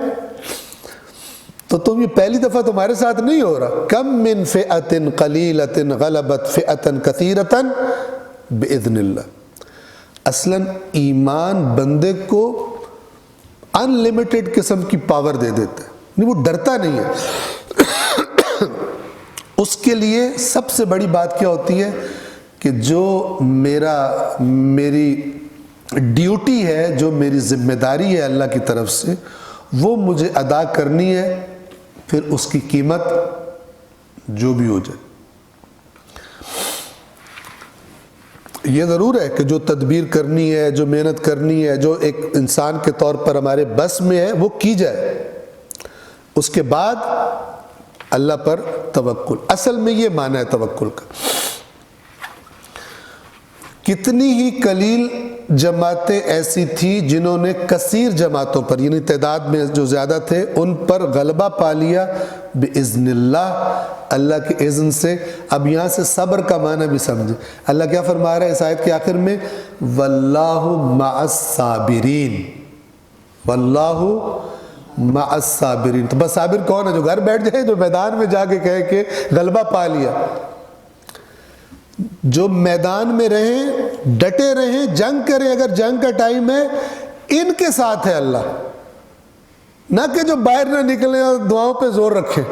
تو تم یہ پہلی دفعہ تمہارے ساتھ نہیں ہو رہا۔ کم من فئۃ قلیلۃ غلبت فئۃ کثیرۃ باذن اللہ۔ اصلاً ایمان بندے کو ان لمیٹڈ قسم کی پاور دے دیتا ہے، نہیں، وہ ڈرتا نہیں ہے۔ اس کے لیے سب سے بڑی بات کیا ہوتی ہے کہ جو میری ڈیوٹی ہے، جو میری ذمہ داری ہے اللہ کی طرف سے، وہ مجھے ادا کرنی ہے، پھر اس کی قیمت جو بھی ہو جائے۔ یہ ضرور ہے کہ جو تدبیر کرنی ہے، جو محنت کرنی ہے، جو ایک انسان کے طور پر ہمارے بس میں ہے، وہ کی جائے۔ اس کے بعد اللہ پر توکل، اصل میں یہ معنی ہے توکل کا۔ کتنی ہی قلیل جماعتیں ایسی تھی جنہوں نے کثیر جماعتوں پر، یعنی تعداد میں جو زیادہ تھے، ان پر غلبہ پا لیا باذن اللہ، اللہ کے اذن سے۔ اب یہاں سے صبر کا معنی بھی سمجھیں۔ اللہ کیا فرما رہا ہے اس آیت کے آخر میں؟ واللہ مع الصابرین، واللہ مع الصابرین۔ تو بس صابر کون ہے؟ جو گھر بیٹھ جائے، جو میدان میں جا کے کہے کہ غلبہ پا لیا۔ جو میدان میں رہیں، ڈٹے رہیں، جنگ کریں، اگر جنگ کا ٹائم ہے، ان کے ساتھ ہے اللہ، نہ کہ جو باہر نہ نکلیں اور دعاؤں پہ زور رکھیں،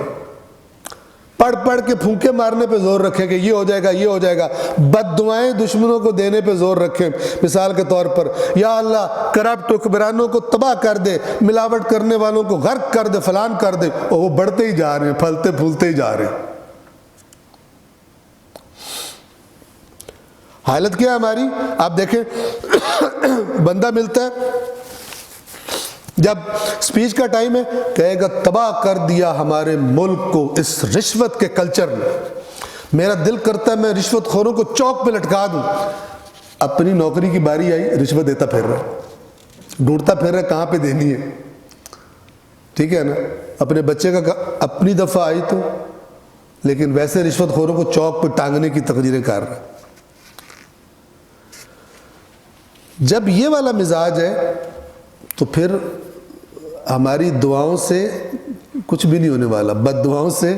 پڑھ پڑھ کے پھونکے مارنے پہ زور رکھیں کہ یہ ہو جائے گا، یہ ہو جائے گا، بد دعائیں دشمنوں کو دینے پہ زور رکھیں۔ مثال کے طور پر یا اللہ کرپٹ حکمرانوں کو تباہ کر دے، ملاوٹ کرنے والوں کو غرق کر دے، فلان کر دے، اور وہ بڑھتے ہی جا رہے ہیں، پھلتے پھولتے ہی جا رہے ہیں۔ حالت کیا ہے ہماری؟ آپ دیکھیں بندہ ملتا ہے، جب سپیچ کا ٹائم ہے کہے گا تباہ کر دیا ہمارے ملک کو اس رشوت کے کلچر نے، میرا دل کرتا ہے میں رشوت خوروں کو چوک پہ لٹکا دوں۔ اپنی نوکری کی باری آئی، رشوت دیتا پھر رہا ہے، ڈھونڈتا پھر رہا ہے کہاں پہ دینی ہے، ٹھیک ہے نا؟ اپنے بچے کا اپنی دفعہ آئی تو، لیکن ویسے رشوت خوروں کو چوک پہ ٹانگنے کی تقریریں کر رہا ہے۔ جب یہ والا مزاج ہے تو پھر ہماری دعاؤں سے کچھ بھی نہیں ہونے والا، بد دعاؤں سے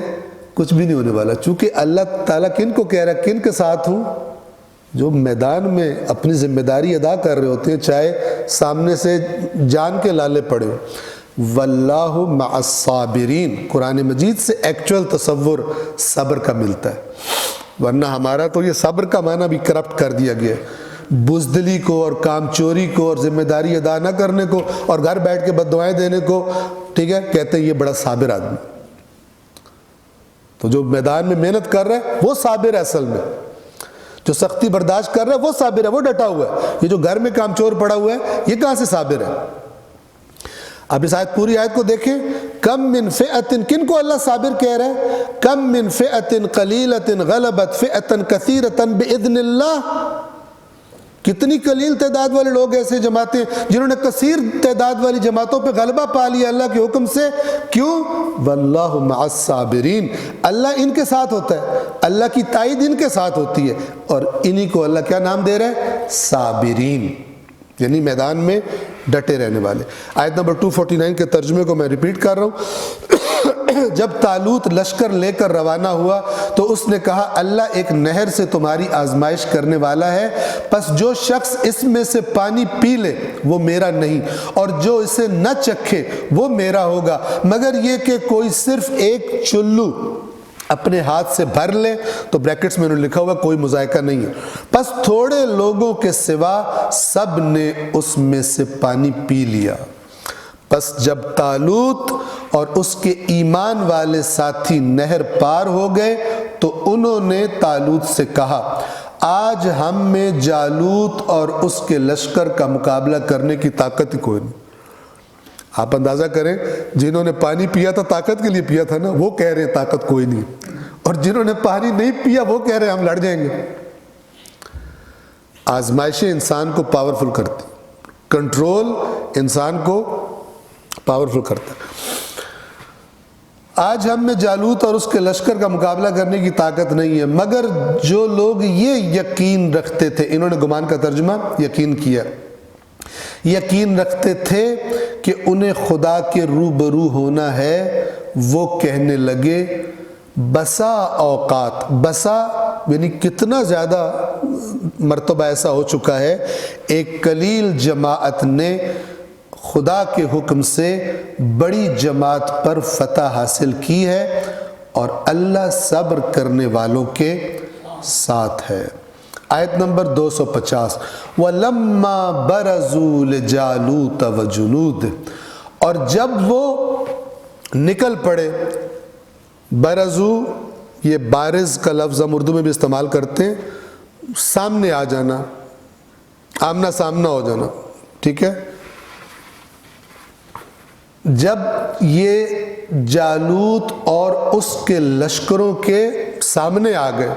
کچھ بھی نہیں ہونے والا، چونکہ اللہ تعالیٰ کن کو کہہ رہا ہے، کن کے ساتھ ہوں؟ جو میدان میں اپنی ذمہ داری ادا کر رہے ہوتے ہیں، چاہے سامنے سے جان کے لالے پڑے ہو۔ واللہ مع الصابرین، قرآن مجید سے ایکچول تصور صبر کا ملتا ہے، ورنہ ہمارا تو یہ صبر کا معنی بھی کرپٹ کر دیا گیا ہے، بزدلی کو اور کام چوری کو اور ذمہ داری ادا نہ کرنے کو اور گھر بیٹھ کے بد دعائیں دینے کو، ٹھیک ہے، کہتے ہیں یہ بڑا صابر آدمی۔ تو جو میدان میں محنت کر رہا ہے وہ صابر ہے، اصل میں جو سختی برداشت کر رہا ہے وہ صابر ہے، وہ ڈٹا ہوا ہے۔ یہ جو گھر میں کام چور پڑا ہوا ہے یہ کہاں سے صابر ہے؟ اب اس آیت، پوری آیت کو دیکھیں، کم من فئۃ، کن کو اللہ صابر کہہ رہا ہے؟ کم من فئۃ قلیلۃ غلبت فئۃ کثیرۃ باذن اللہ، کتنی قلیل تعداد والے لوگ ایسے جماعتیں جنہوں نے کثیر تعداد والی جماعتوں پہ غلبہ پا لیا اللہ کے حکم سے، کیوں؟ واللہ مع الصابرین، اللہ ان کے ساتھ ہوتا ہے، اللہ کی تائید ان کے ساتھ ہوتی ہے، اور انہی کو اللہ کیا نام دے رہا ہے؟ صابرین، یعنی میدان میں ڈٹے رہنے والے۔ آیت نمبر 249 کے ترجمے کو میں ریپیٹ کر رہا ہوں۔ جب طالوت لشکر لے کر روانہ ہوا تو اس نے کہا اللہ ایک نہر سے تمہاری آزمائش کرنے والا ہے، پس جو شخص اس میں سے پانی پی لے وہ میرا نہیں، اور جو اسے نہ چکھے وہ میرا ہوگا، مگر یہ کہ کوئی صرف ایک چلو اپنے ہاتھ سے بھر لے، تو بریکٹس میں انہوں نے لکھا ہوا کوئی مذائقہ نہیں ہے۔ پس تھوڑے لوگوں کے سوا سب نے اس میں سے پانی پی لیا۔ پس جب طالوت اور اس کے ایمان والے ساتھی نہر پار ہو گئے تو انہوں نے طالوت سے کہا آج ہم میں جالوت اور اس کے لشکر کا مقابلہ کرنے کی طاقت ہی کوئی نہیں۔ آپ اندازہ کریں، جنہوں نے پانی پیا تھا طاقت کے لیے پیا تھا نا، وہ کہہ رہے ہیں طاقت کوئی نہیں، اور جنہوں نے پانی نہیں پیا وہ کہہ رہے ہیں ہم لڑ جائیں گے۔ آزمائشیں انسان کو پاورفل کرتی، کنٹرول انسان کو پاورفل کرتا ہے۔ آج ہم میں جالوت اور اس کے لشکر کا مقابلہ کرنے کی طاقت نہیں ہے، مگر جو لوگ یہ یقین رکھتے تھے، انہوں نے گمان کا ترجمہ یقین کیا، یقین رکھتے تھے کہ انہیں خدا کے روبرو ہونا ہے، وہ کہنے لگے بسا اوقات، بسا یعنی کتنا زیادہ مرتبہ ایسا ہو چکا ہے، ایک قلیل جماعت نے خدا کے حکم سے بڑی جماعت پر فتح حاصل کی ہے، اور اللہ صبر کرنے والوں کے ساتھ ہے۔ آیت نمبر 250، وَلَمَّا بَرَزُوا لِجَالُوتَ وَجُنُودِهِ، اور جب وہ نکل پڑے، برزو یہ بارز کا لفظ ہم اردو میں بھی استعمال کرتے ہیں، سامنے آ جانا، آمنا سامنا ہو جانا، ٹھیک ہے۔ جب یہ جالوت اور اس کے لشکروں کے سامنے آ گئے،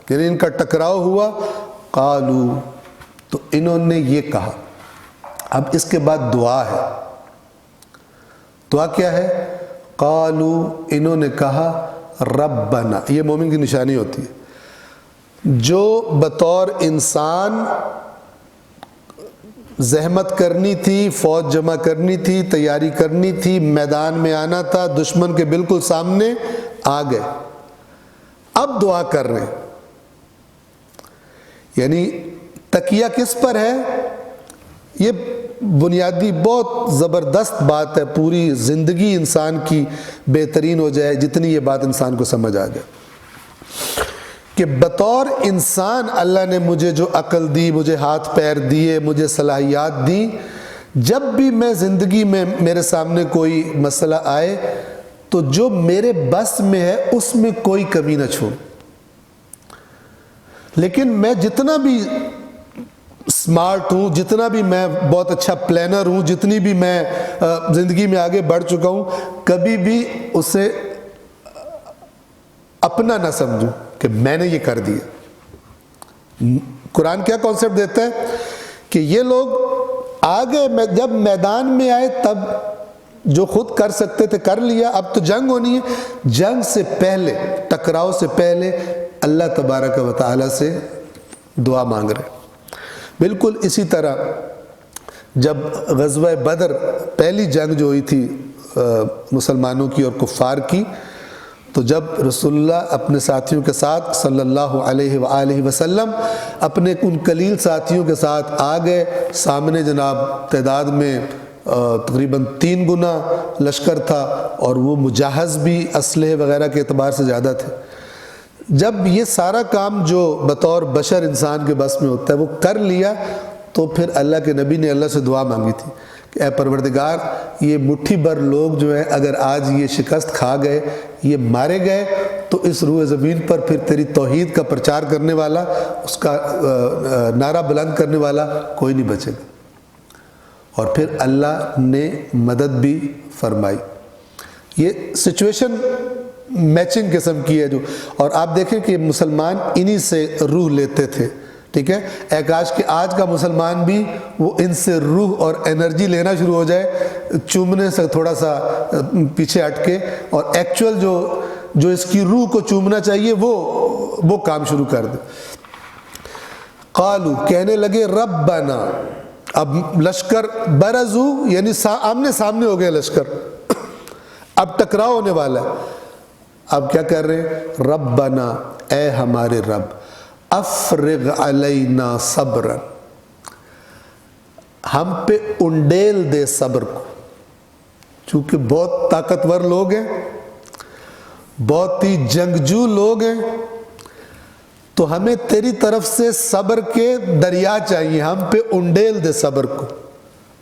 یعنی ان کا ٹکراؤ ہوا، قالو، تو انہوں نے یہ کہا۔ اب اس کے بعد دعا ہے، دعا کیا ہے؟ قالو، انہوں نے کہا ربنا، یہ مومن کی نشانی ہوتی ہے، جو بطور انسان زحمت کرنی تھی، فوج جمع کرنی تھی، تیاری کرنی تھی، میدان میں آنا تھا، دشمن کے بالکل سامنے آ گئے، اب دعا کر رہے ہیں۔ یعنی تکیہ کس پر ہے؟ یہ بنیادی بہت زبردست بات ہے، پوری زندگی انسان کی بہترین ہو جائے جتنی یہ بات انسان کو سمجھ آ جائے کہ بطور انسان اللہ نے مجھے جو عقل دی، مجھے ہاتھ پیر دیے، مجھے صلاحیات دی، جب بھی میں زندگی میں میرے سامنے کوئی مسئلہ آئے تو جو میرے بس میں ہے اس میں کوئی کمی نہ چھوڑ، لیکن میں جتنا بھی سمارٹ ہوں، جتنا بھی میں بہت اچھا پلانر ہوں، جتنی بھی میں زندگی میں آگے بڑھ چکا ہوں، کبھی بھی اسے اپنا نہ سمجھوں کہ میں نے یہ کر دیا۔ قرآن کیا کانسیپٹ دیتا ہے کہ یہ لوگ آگے جب میدان میں آئے تب جو خود کر سکتے تھے کر لیا، اب تو جنگ ہونی ہے، جنگ سے پہلے، ٹکراؤ سے پہلے اللہ تبارک و تعالی سے دعا مانگ رہے۔ بالکل اسی طرح جب غزوہ بدر پہلی جنگ جو ہوئی تھی مسلمانوں کی اور کفار کی، تو جب رسول اللہ اپنے ساتھیوں کے ساتھ صلی اللہ علیہ وآلہ وسلم اپنے ان قلیل ساتھیوں کے ساتھ آ گئے، سامنے جناب تعداد میں تقریباً 3 گنا لشکر تھا، اور وہ مجہز بھی اسلحے وغیرہ کے اعتبار سے زیادہ تھے۔ جب یہ سارا کام جو بطور بشر انسان کے بس میں ہوتا ہے وہ کر لیا، تو پھر اللہ کے نبی نے اللہ سے دعا مانگی تھی کہ اے پروردگار، یہ مٹھی بھر لوگ جو ہیں اگر آج یہ شکست کھا گئے، یہ مارے گئے، تو اس روئے زمین پر پھر تیری توحید کا پرچار کرنے والا، اس کا نعرہ بلند کرنے والا کوئی نہیں بچے گا۔ اور پھر اللہ نے مدد بھی فرمائی۔ یہ سچویشن میچنگ قسم کی ہے جو، اور آپ دیکھیں کہ مسلمان انہی سے روح لیتے تھے، ٹھیک ہے۔ اے کاش کہ آج کا مسلمان بھی وہ ان سے روح اور انرجی لینا شروع ہو جائے، چومنے سے تھوڑا سا پیچھے ہٹ کے، اور ایکچول جو اس کی روح کو چومنا چاہیے وہ کام شروع کر دے۔ قالو، کہنے لگے، ربنا، اب لشکر برزو یعنی آمنے سامنے ہو گئے لشکر، اب ٹکراؤ ہونے والا ہے۔ اب کیا کر رہے ہیں؟ ربنا، اے ہمارے رب، افرغ علینا صبرا، ہم پہ انڈیل دے صبر کو، چونکہ بہت طاقتور لوگ ہیں، بہت ہی جنگجو لوگ ہیں، تو ہمیں تیری طرف سے صبر کے دریا چاہیے، ہم پہ انڈیل دے صبر کو۔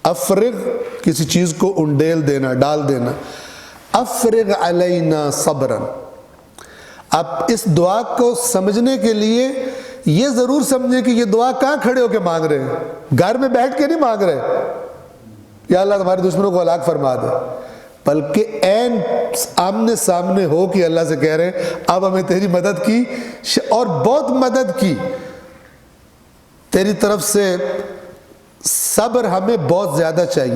افرغ، کسی چیز کو انڈیل دینا، ڈال دینا۔ افرغ علینا صبرا، اب اس دعا کو سمجھنے کے لیے یہ ضرور سمجھیں کہ یہ دعا کہاں کھڑے ہو کے مانگ رہے ہیں، گھر میں بیٹھ کے نہیں مانگ رہے یا اللہ تمہارے دشمنوں کو ہلاک فرما دے، بلکہ عین آمنے سامنے ہو کے اللہ سے کہہ رہے ہیں اب ہمیں تیری مدد کی، اور بہت مدد کی تیری طرف سے، صبر ہمیں بہت زیادہ چاہیے۔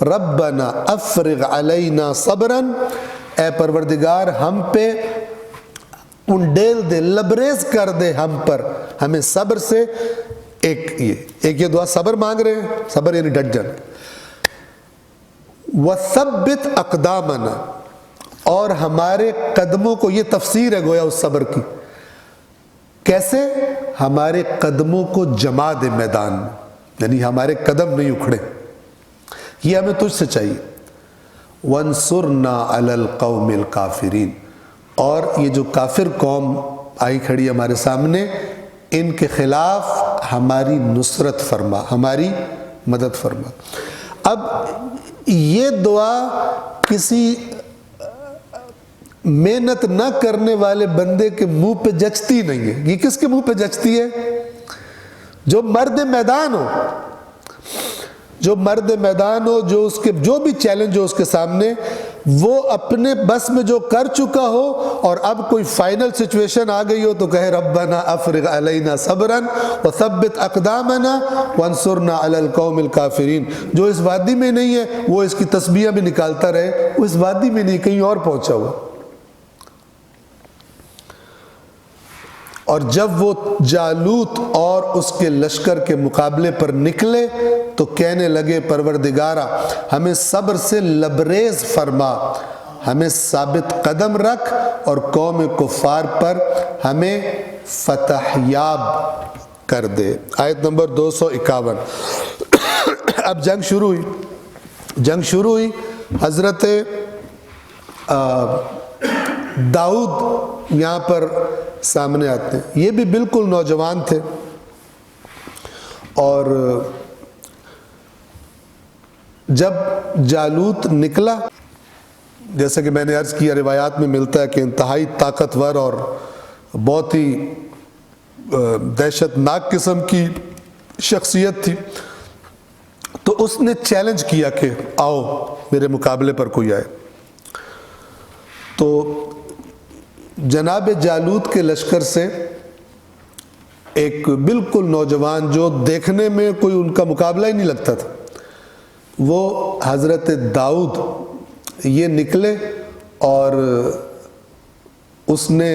ربنا افرغ علینا صبرا، اے پروردگار ہم پہ انڈیل دے، لبریز کر دے ہم پر، ہمیں صبر سے۔ ایک یہ دعا صبر مانگ رہے ہیں، صبر یعنی ڈٹ جانا۔ وثبت اقدامنا، اور ہمارے قدموں کو، یہ تفسیر ہے گویا اس صبر کی، کیسے؟ ہمارے قدموں کو جما دے میدان میں، یعنی ہمارے قدم نہیں اکھڑے، یہ ہمیں تجھ سے چاہیے۔ وانصرنا علی القوم الکافرین، اور یہ جو کافر قوم آئی کھڑی ہمارے سامنے، ان کے خلاف ہماری نصرت فرما، ہماری مدد فرما۔ اب یہ دعا کسی محنت نہ کرنے والے بندے کے منہ پہ جچتی نہیں ہے۔ یہ کس کے منہ پہ جچتی ہے؟ جو مرد میدان ہو، جو مرد میدان ہو، جو اس کے جو بھی چیلنج ہو اس کے سامنے، وہ اپنے بس میں جو کر چکا ہو، اور اب کوئی فائنل سچویشن آ گئی ہو تو کہے ربنا افرغ علینا صبرا وثبت اقدامنا وانصرنا علی القوم الکافرین۔ جو اس وادی میں نہیں ہے وہ اس کی تسبیحیں بھی نکالتا رہے، وہ اس وادی میں نہیں، کہیں اور پہنچا ہوا۔ اور جب وہ جالوت اور اس کے لشکر کے مقابلے پر نکلے تو کہنے لگے پروردگارا ہمیں صبر سے لبریز فرما، ہمیں ثابت قدم رکھ، اور قوم کفار پر ہمیں فتح یاب کر دے۔ آیت نمبر 251۔ اب جنگ شروع ہوئی، حضرت داؤد یہاں پر سامنے آتے ہیں، یہ بھی بالکل نوجوان تھے، اور جب جالوت نکلا، جیسا کہ میں نے عرض کیا روایات میں ملتا ہے کہ انتہائی طاقتور اور بہت ہی دہشت ناک قسم کی شخصیت تھی، تو اس نے چیلنج کیا کہ آؤ میرے مقابلے پر کوئی آئے۔ تو جناب جالوت کے لشکر سے ایک بالکل نوجوان جو دیکھنے میں کوئی ان کا مقابلہ ہی نہیں لگتا تھا، وہ حضرت داؤد یہ نکلے اور اس نے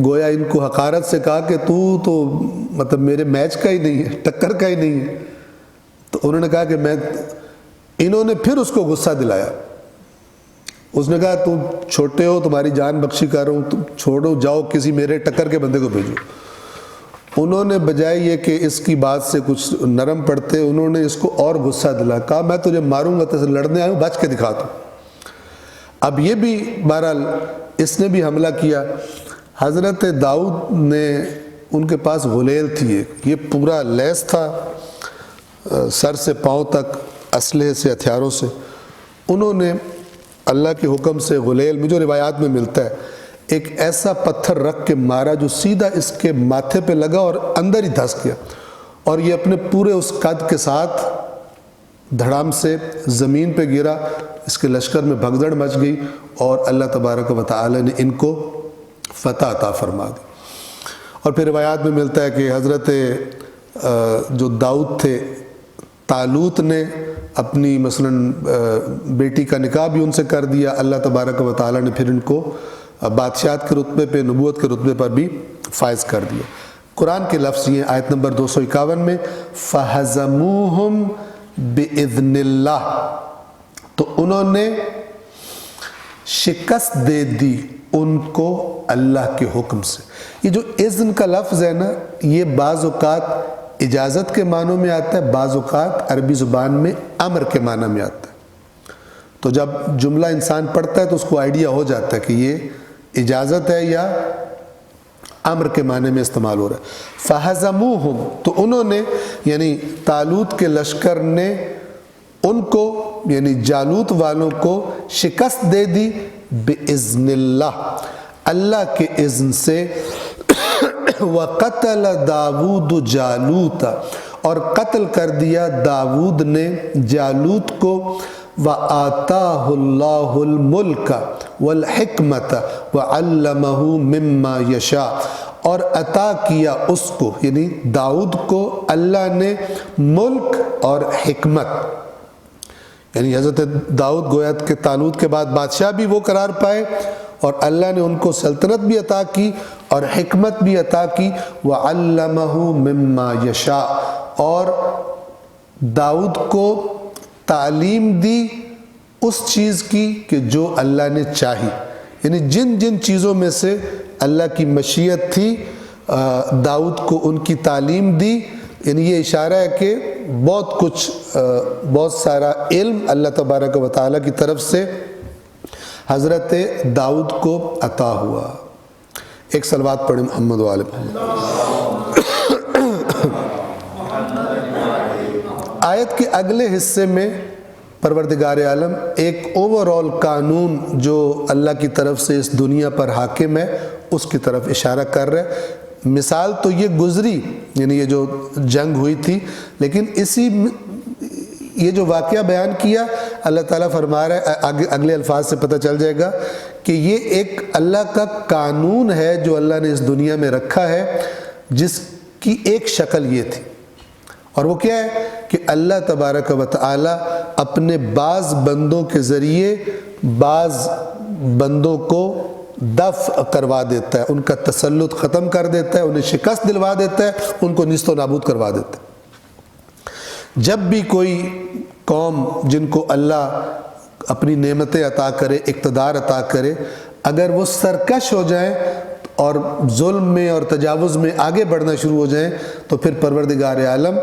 گویا ان کو حقارت سے کہا کہ تو مطلب میرے میچ کا ہی نہیں ہے، ٹکر کا ہی نہیں ہے. تو انہوں نے کہا کہ انہوں نے پھر اس کو غصہ دلایا. اس نے کہا تم چھوٹے ہو، تمہاری جان بخشی کر رہا ہوں، تم چھوڑو، جاؤ کسی میرے ٹکر کے بندے کو بھیجو. انہوں نے بجائے یہ کہ اس کی بات سے کچھ نرم پڑتے، انہوں نے اس کو اور غصہ دلایا. کہا میں تجھے ماروں گا، تجھے لڑنے آیا ہوں، بچ کے دکھا دوں. اب یہ بھی بہرحال اس نے بھی حملہ کیا. حضرت داؤد نے، ان کے پاس غلیل تھی ایک، یہ پورا لیس تھا سر سے پاؤں تک اسلحے سے، ہتھیاروں سے. انہوں نے اللہ کے حکم سے غلیل میں، جو روایات میں ملتا ہے، ایک ایسا پتھر رکھ کے مارا جو سیدھا اس کے ماتھے پہ لگا اور اندر ہی دھس گیا، اور یہ اپنے پورے اس قد کے ساتھ دھڑام سے زمین پہ گرا. اس کے لشکر میں بھگدڑ مچ گئی اور اللہ تبارک و تعالی نے ان کو فتح عطا فرما دی. اور پھر روایات میں ملتا ہے کہ حضرت جو داؤد تھے، طالوت نے اپنی مثلاً بیٹی کا نکاح بھی ان سے کر دیا. اللہ تبارک و تعالی نے پھر ان کو بادشاہت کے رتبے پہ، نبوت کے رتبے پر بھی فائز کر دیا. قرآن کے لفظ یہ آیت نمبر 251 میں فَهَزَمُوهُمْ بِإِذْنِ اللَّهِ، تو انہوں نے شکست دے دی ان کو اللہ کے حکم سے. یہ جو اذن کا لفظ ہے نا، یہ بعض اوقات اجازت کے معنوں میں آتا ہے، بعض اوقات عربی زبان میں امر کے معنی میں آتا ہے. تو جب جملہ انسان پڑھتا ہے تو اس کو آئیڈیا ہو جاتا ہے کہ یہ اجازت ہے یا امر کے معنی میں استعمال ہو رہا ہے. فَهَزَمُوهُمْ، تو انہوں نے، یعنی طالوت کے لشکر نے ان کو، یعنی جالوت والوں کو شکست دے دی بِإِذْنِ اللَّهِ، اللہ کے اذن سے. وَقَتَلَ دَاوُودُ جَالُوتَ، اور قتل کر دیا داود نے جالوت کو. وَآتَاهُ اللَّهُ الْمُلْكَ وَالْحِكْمَةَ وَعَلَّمَهُ مِمَّا يَشَاءُ، اور عطا کیا اس کو، یعنی داؤد کو، اللہ نے ملک اور حکمت. یعنی حضرت داؤد گویا کہ طالوت کے بعد بادشاہ بھی وہ قرار پائے، اور اللہ نے ان کو سلطنت بھی عطا کی اور حکمت بھی عطا کی. وَعَلَّمَهُ مِمَّا يَشَاءُ، اور داؤد کو تعلیم دی اس چیز کی کہ جو اللہ نے چاہی، یعنی جن جن چیزوں میں سے اللہ کی مشیت تھی داؤد کو ان کی تعلیم دی. یعنی یہ اشارہ ہے کہ بہت کچھ، بہت سارا علم اللہ تبارک و تعالیٰ کی طرف سے حضرت داؤد کو عطا ہوا. ایک صلوات پڑھیں محمد و آل محمد. آیت کے اگلے حصے میں پروردگار عالم ایک اوورآل قانون جو اللہ کی طرف سے اس دنیا پر حاکم ہے اس کی طرف اشارہ کر رہے. مثال تو یہ گزری، یعنی یہ جو جنگ ہوئی تھی، لیکن یہ جو واقعہ بیان کیا اللہ تعالیٰ فرما رہا ہے، اگلے الفاظ سے پتہ چل جائے گا کہ یہ ایک اللہ کا قانون ہے جو اللہ نے اس دنیا میں رکھا ہے، جس کی ایک شکل یہ تھی. اور وہ کیا ہے کہ اللہ تبارک و تعالی اپنے بعض بندوں کے ذریعے بعض بندوں کو دفع کروا دیتا ہے، ان کا تسلط ختم کر دیتا ہے، انہیں شکست دلوا دیتا ہے، ان کو نیست و نابود کروا دیتا ہے. جب بھی کوئی قوم جن کو اللہ اپنی نعمتیں عطا کرے، اقتدار عطا کرے، اگر وہ سرکش ہو جائیں اور ظلم میں اور تجاوز میں آگے بڑھنا شروع ہو جائیں تو پھر پروردگار عالم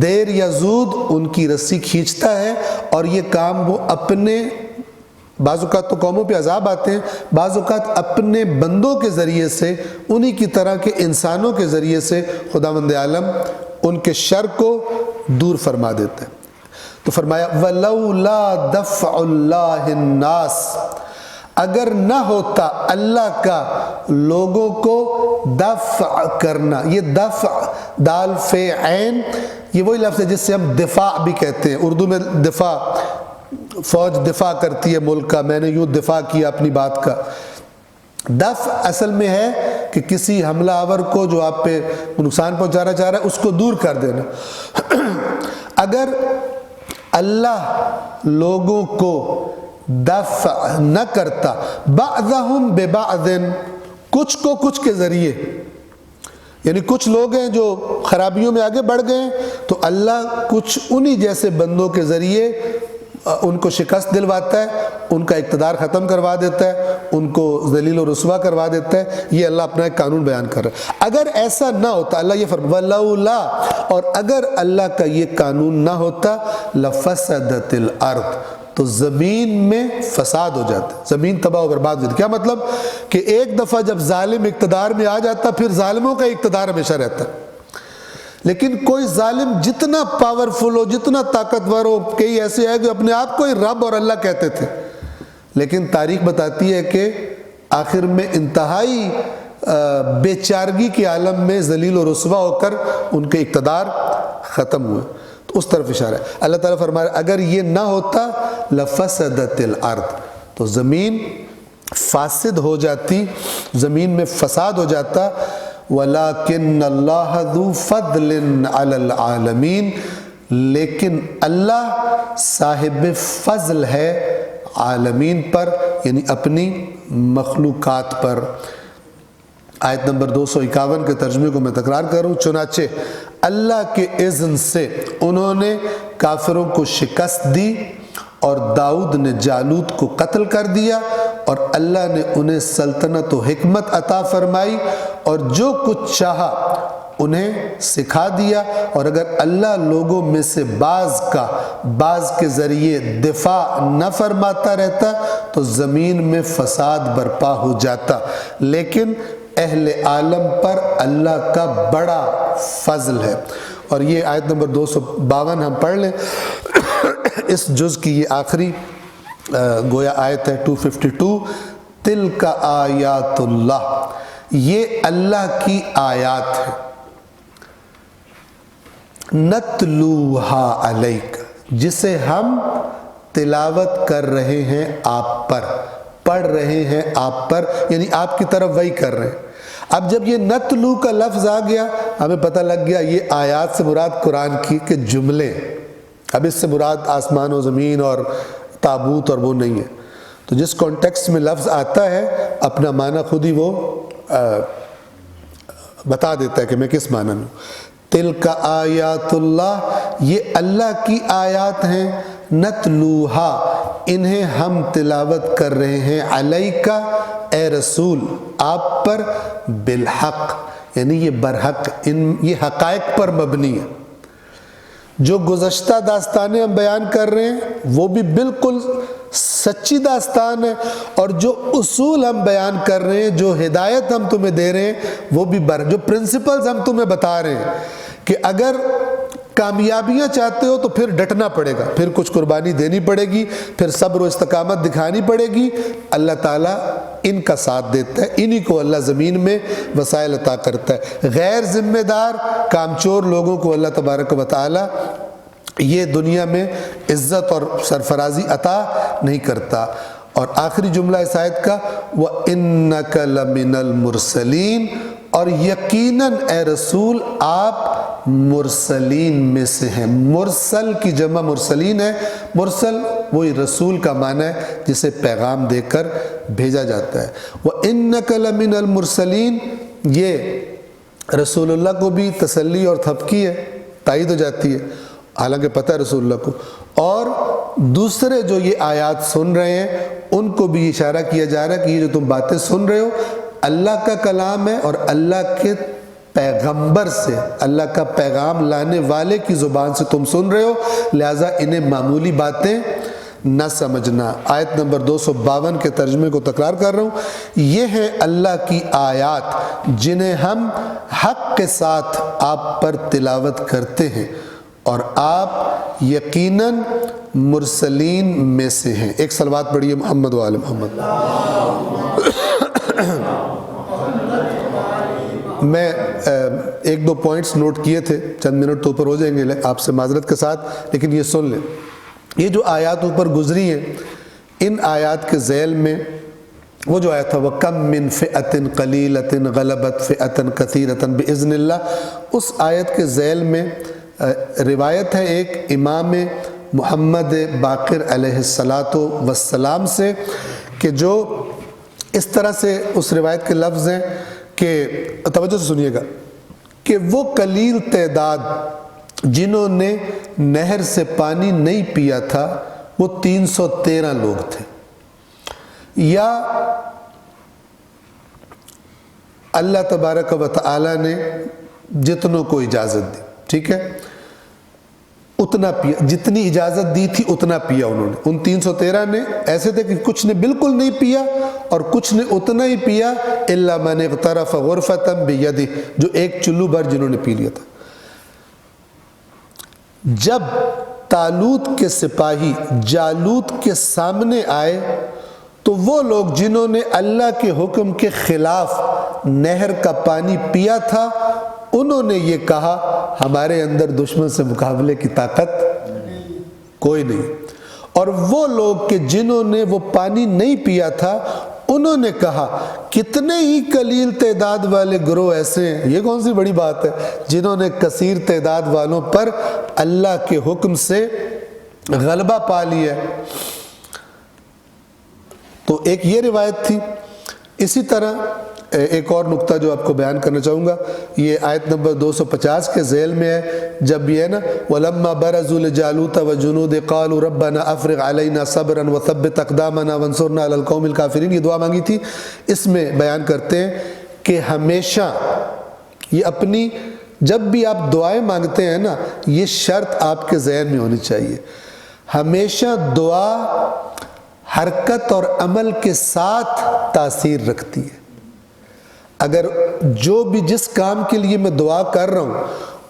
دیر یا زود ان کی رسی کھینچتا ہے. اور یہ کام وہ اپنے، بعض اوقات تو قوموں پہ عذاب آتے ہیں، بعض اوقات اپنے بندوں کے ذریعے سے، انہی کی طرح کے انسانوں کے ذریعے سے خداوند عالم ان کے شر کو دور فرما دیتا ہے. تو فرمایا وَلَوْلَا دَفْعُ اللَّهِ النَّاسِ، اگر نہ ہوتا اللہ کا لوگوں کو دفع کرنا. یہ دفع، دال فے عین، یہ وہی لفظ ہے جس سے ہم دفاع بھی کہتے ہیں. اردو میں دفاع، فوج دفاع کرتی ہے ملک کا، میں نے یوں دفاع کیا اپنی بات کا. دفع اصل میں ہے کہ کسی حملہ آور کو جو آپ پہ نقصان پہنچانا چاہ رہا ہے اس کو دور کر دینا. اگر اللہ لوگوں کو دفع نہ کرتا، بعضهم ببعض، کچھ کو کچھ کے ذریعے، یعنی کچھ لوگ ہیں جو خرابیوں میں آگے بڑھ گئے ہیں، تو اللہ کچھ انہی جیسے بندوں کے ذریعے ان کو شکست دلواتا ہے، ان کا اقتدار ختم کروا دیتا ہے، ان کو ذلیل و رسوا کروا دیتا ہے۔ یہ اللہ اپنا ایک قانون بیان کر رہا ہے۔ اگر ایسا نہ ہوتا، اللہ یہ فرماتا وَلَوْلَا، اور اگر اللہ کا یہ قانون نہ ہوتا لَفَسَدَتِ الْأَرْض، تو زمین میں فساد ہو جاتا، زمین تباہ و برباد ہو جاتی۔ کیا مطلب کہ ایک دفعہ جب ظالم اقتدار میں آ جاتا پھر ظالموں کا اقتدار ہمیشہ رہتا۔ لیکن کوئی ظالم جتنا پاورفل ہو، جتنا طاقتور ہو، کئی ایسے ہیں کہ اپنے آپ کو ہی رب اور اللہ کہتے تھے، لیکن تاریخ بتاتی ہے کہ آخر میں انتہائی بے چارگی کے عالم میں ذلیل و رسوا ہو کر ان کے اقتدار ختم ہوئے۔ تو اس طرف اشارہ ہے۔ اللہ تعالیٰ فرما رہا ہے اگر یہ نہ ہوتا لفسدت الارض، تو زمین فاسد ہو جاتی، زمین میں فساد ہو جاتا۔ وَلَكِنَّ اللَّهَ ذُو فَضْلٍ عَلَى الْعَالَمِينَ، لیکن اللہ صاحب فضل ہے عالمین پر، یعنی اپنی مخلوقات پر۔ آیت نمبر 251 کے ترجمے کو میں تکرار کروں، چنانچہ اللہ کے اذن سے انہوں نے کافروں کو شکست دی، اور داؤد نے جالوت کو قتل کر دیا، اور اللہ نے انہیں سلطنت و حکمت عطا فرمائی، اور جو کچھ چاہا انہیں سکھا دیا۔ اور اگر اللہ لوگوں میں سے بعض کے ذریعے دفاع نہ فرماتا رہتا تو زمین میں فساد برپا ہو جاتا، لیکن اہل عالم پر اللہ کا بڑا فضل ہے۔ اور یہ آیت نمبر 252 ہم پڑھ لیں، اس جز کی یہ آخری گویا آیت ہے 252۔ تِلْکَ آیات اللہ، یہ اللہ کی آیات ہے، نَتْلُوهَا عَلَيْكَ، جسے ہم تلاوت کر رہے ہیں آپ پر، پڑھ رہے ہیں آپ پر، یعنی آپ کی طرف وحی کر رہے ہیں۔ اب جب یہ نتلو کا لفظ آ گیا ہمیں پتہ لگ گیا یہ آیات سے مراد قرآن کی کے جملے، اب اس سے مراد آسمان و زمین اور تابوت اور وہ نہیں ہے۔ تو جس کانٹیکسٹ میں لفظ آتا ہے اپنا معنی خود ہی وہ بتا دیتا ہے کہ میں کس معنی میں ہوں۔ تِلْکَ آیات اللہ، یہ اللہ کی آیات ہیں، نتلوہا، انہیں ہم تلاوت کر رہے ہیں، علیکا، اے رسول، آپ پر، بالحق، یعنی یہ برحق، یہ حقائق پر مبنی ہے۔ جو گزشتہ داستانیں ہم بیان کر رہے ہیں وہ بھی بالکل سچی داستان ہے، اور جو اصول ہم بیان کر رہے ہیں، جو ہدایت ہم تمہیں دے رہے ہیں وہ بھی جو پرنسپلز ہم تمہیں بتا رہے ہیں کہ اگر کامیابیاں چاہتے ہو تو پھر ڈٹنا پڑے گا، پھر کچھ قربانی دینی پڑے گی، پھر صبر و استقامت دکھانی پڑے گی۔ اللہ تعالیٰ ان کا ساتھ دیتا ہے، انہی کو اللہ زمین میں وسائل عطا کرتا ہے۔ غیر ذمہ دار کامچور لوگوں کو اللہ تبارک و تعالیٰ یہ دنیا میں عزت اور سرفرازی عطا نہیں کرتا۔ اور آخری جملہ اس آیت کا وَإِنَّكَ لَمِنَ الْمُرْسَلِينَ، اور یقیناً اے رسول آپ مرسلین میں سے ہیں۔ مرسل کی جمع مرسلین ہے، مرسل وہی رسول کا معنی ہے جسے پیغام دے کر بھیجا جاتا ہے۔ وَإِنَّكَ لَمِنَ الْمُرْسَلِينَ، یہ رسول اللہ کو بھی تسلی اور تھپکی ہے، تائید ہو جاتی ہے، حالانکہ پتہ ہے رسول اللہ کو، اور دوسرے جو یہ آیات سن رہے ہیں ان کو بھی اشارہ کیا جا رہا ہے کہ یہ جو تم باتیں سن رہے ہو اللہ کا کلام ہے، اور اللہ کے پیغمبر سے، اللہ کا پیغام لانے والے کی زبان سے تم سن رہے ہو، لہٰذا انہیں معمولی باتیں نہ سمجھنا۔ آیت نمبر 252 کے ترجمے کو تکرار کر رہا ہوں، یہ ہے اللہ کی آیات جنہیں ہم حق کے ساتھ آپ پر تلاوت کرتے ہیں، اور آپ یقیناً مرسلین میں سے ہیں۔ ایک صلوات پڑھیے محمد و آل محمد۔ میں ایک دو پوائنٹس نوٹ کیے تھے، چند منٹ تو اوپر ہو جائیں گے آپ سے معذرت کے ساتھ، لیکن یہ سن لیں۔ یہ جو آیات اوپر گزری ہیں، ان آیات کے ذیل میں وہ جو آیت تھا وَكَمْ مِنْ فِئَةٍ قَلِيلَةٍ غَلَبَتْ فِئَةً كَثِيرَةً بِإِذْنِ اللَّهِ، اس آیت کے ذیل میں روایت ہے ایک امام محمد باقر علیہ الصلاۃ والسلام سے کہ جو اس طرح سے اس روایت کے لفظ ہیں کہ توجہ سے سنیے گا کہ وہ قلیل تعداد جنہوں نے نہر سے پانی نہیں پیا تھا وہ 313 لوگ تھے، یا اللہ تبارک و تعالی نے جتنوں کو اجازت دی، ٹھیک ہے، اتنا پیا، جتنی اجازت دی تھی اتنا پیا انہوں نے۔ ان 313 نے ایسے تھے کہ کچھ نے بالکل نہیں پیا اور کچھ نے اتنا ہی پیا، الا من اغترف غرفۃ بیدہ، جو ایک چلو بھر جنہوں نے پی لیا تھا۔ جب طالوت کے سپاہی جالوت کے سامنے آئے تو وہ لوگ جنہوں نے اللہ کے حکم کے خلاف نہر کا پانی پیا تھا انہوں نے یہ کہا ہمارے اندر دشمن سے مقابلے کی طاقت کوئی نہیں، اور وہ لوگ کہ جنہوں نے وہ پانی نہیں پیا تھا انہوں نے کہا کتنے ہی قلیل تعداد والے گروہ ایسے ہیں، یہ کون سی بڑی بات ہے، جنہوں نے کثیر تعداد والوں پر اللہ کے حکم سے غلبہ پا لیا ہے۔ تو ایک یہ روایت تھی۔ اسی طرح ایک اور نقطہ جو آپ کو بیان کرنا چاہوں گا، یہ آیت نمبر 250 کے ذیل میں ہے، جب یہ ہے نا وَلَمَّا بَرَزُوا لِجَالُوتَ وَجُنُودِهِ قَالُوا رَبَّنَا أَفْرِغْ عَلَيْنَا صَبْرًا وَثَبِّتْ أَقْدَامَنَا وَانصُرْنَا عَلَى الْقَوْمِ الْكَافِرِينَ، یہ دعا مانگی تھی۔ اس میں بیان کرتے ہیں کہ ہمیشہ یہ اپنی جب بھی آپ دعائیں مانگتے ہیں نا، یہ شرط آپ کے ذہن میں ہونی چاہیے، ہمیشہ دعا حرکت اور عمل کے ساتھ تاثیر رکھتی ہے۔ اگر جو بھی جس کام کے لیے میں دعا کر رہا ہوں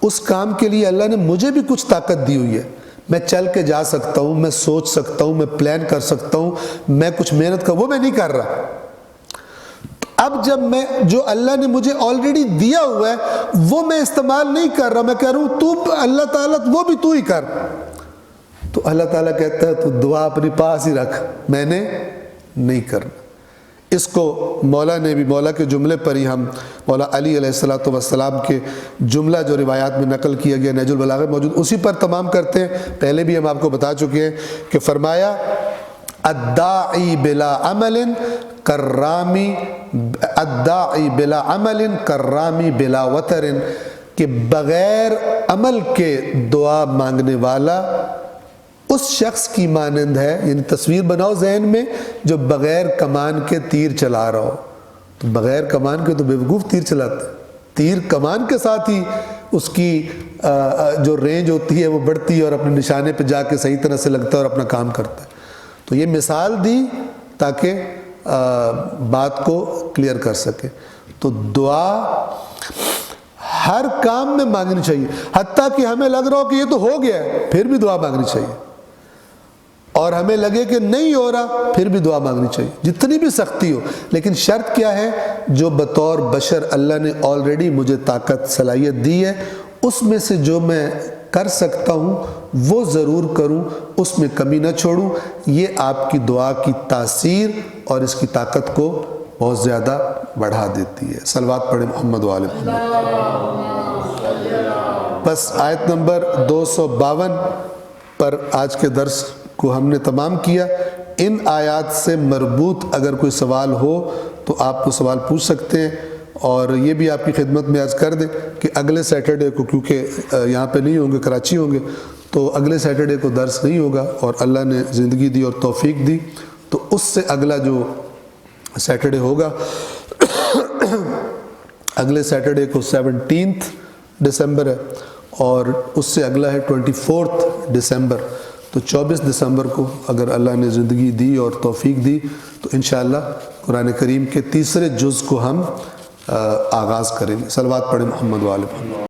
اس کام کے لیے اللہ نے مجھے بھی کچھ طاقت دی ہوئی ہے، میں چل کے جا سکتا ہوں، میں سوچ سکتا ہوں، میں پلان کر سکتا ہوں، میں کچھ محنت وہ میں نہیں کر رہا، اب جب میں جو اللہ نے مجھے آلریڈی دیا ہوا ہے وہ میں استعمال نہیں کر رہا، میں کہہ رہا ہوں تو اللہ تعالیٰ وہ بھی تو ہی کر، تو اللہ تعالیٰ کہتا ہے تو دعا اپنے پاس ہی رکھ، میں نے نہیں کرنا۔ اس کو مولا نے بھی، مولا کے جملے پر ہی ہم مولا علی علیہ السلام کے جملہ جو روایات میں نقل کیا گیا نہج البلاغہ موجود، اسی پر تمام کرتے ہیں۔ پہلے بھی ہم آپ کو بتا چکے ہیں کہ فرمایا الداعی بلا عمل کرامی، الداعی بلا عمل کرامی بلا وتر، کہ بغیر عمل کے دعا مانگنے والا اس شخص کی مانند ہے، یعنی تصویر بناؤ ذہن میں جو بغیر کمان کے تیر چلا رہا ہو، تو بغیر کمان کے تو بیوقوف تیر چلاتے ہیں، تیر کمان کے ساتھ ہی اس کی جو رینج ہوتی ہے وہ بڑھتی ہے اور اپنے نشانے پہ جا کے صحیح طرح سے لگتا ہے اور اپنا کام کرتا ہے۔ تو یہ مثال دی تاکہ بات کو کلیئر کر سکے۔ تو دعا ہر کام میں مانگنی چاہیے، حتیٰ کہ ہمیں لگ رہا ہو کہ یہ تو ہو گیا ہے پھر بھی دعا مانگنی چاہیے، اور ہمیں لگے کہ نہیں ہو رہا پھر بھی دعا مانگنی چاہیے، جتنی بھی سختی ہو۔ لیکن شرط کیا ہے؟ جو بطور بشر اللہ نے آلریڈی مجھے طاقت صلاحیت دی ہے اس میں سے جو میں کر سکتا ہوں وہ ضرور کروں، اس میں کمی نہ چھوڑوں۔ یہ آپ کی دعا کی تاثیر اور اس کی طاقت کو بہت زیادہ بڑھا دیتی ہے۔ صلوات پڑھیں محمد وآل محمد۔ بس آیت نمبر 252 پر آج کے درس کو ہم نے تمام کیا۔ ان آیات سے مربوط اگر کوئی سوال ہو تو آپ کو سوال پوچھ سکتے ہیں، اور یہ بھی آپ کی خدمت میں عرض کر دیں کہ اگلے سیٹرڈے کو، کیونکہ یہاں پہ نہیں ہوں گے، کراچی ہوں گے، تو اگلے سیٹرڈے کو درس نہیں ہوگا، اور اللہ نے زندگی دی اور توفیق دی تو اس سے اگلا جو سیٹرڈے ہوگا اگلے سیٹرڈے کو 17 دسمبر ہے، اور اس سے اگلا ہے 24 دسمبر، تو 24 دسمبر کو اگر اللہ نے زندگی دی اور توفیق دی تو انشاءاللہ قرآن کریم کے تیسرے جز کو ہم آغاز کریں گے۔ صلوات پڑھیں محمد وآل محمد۔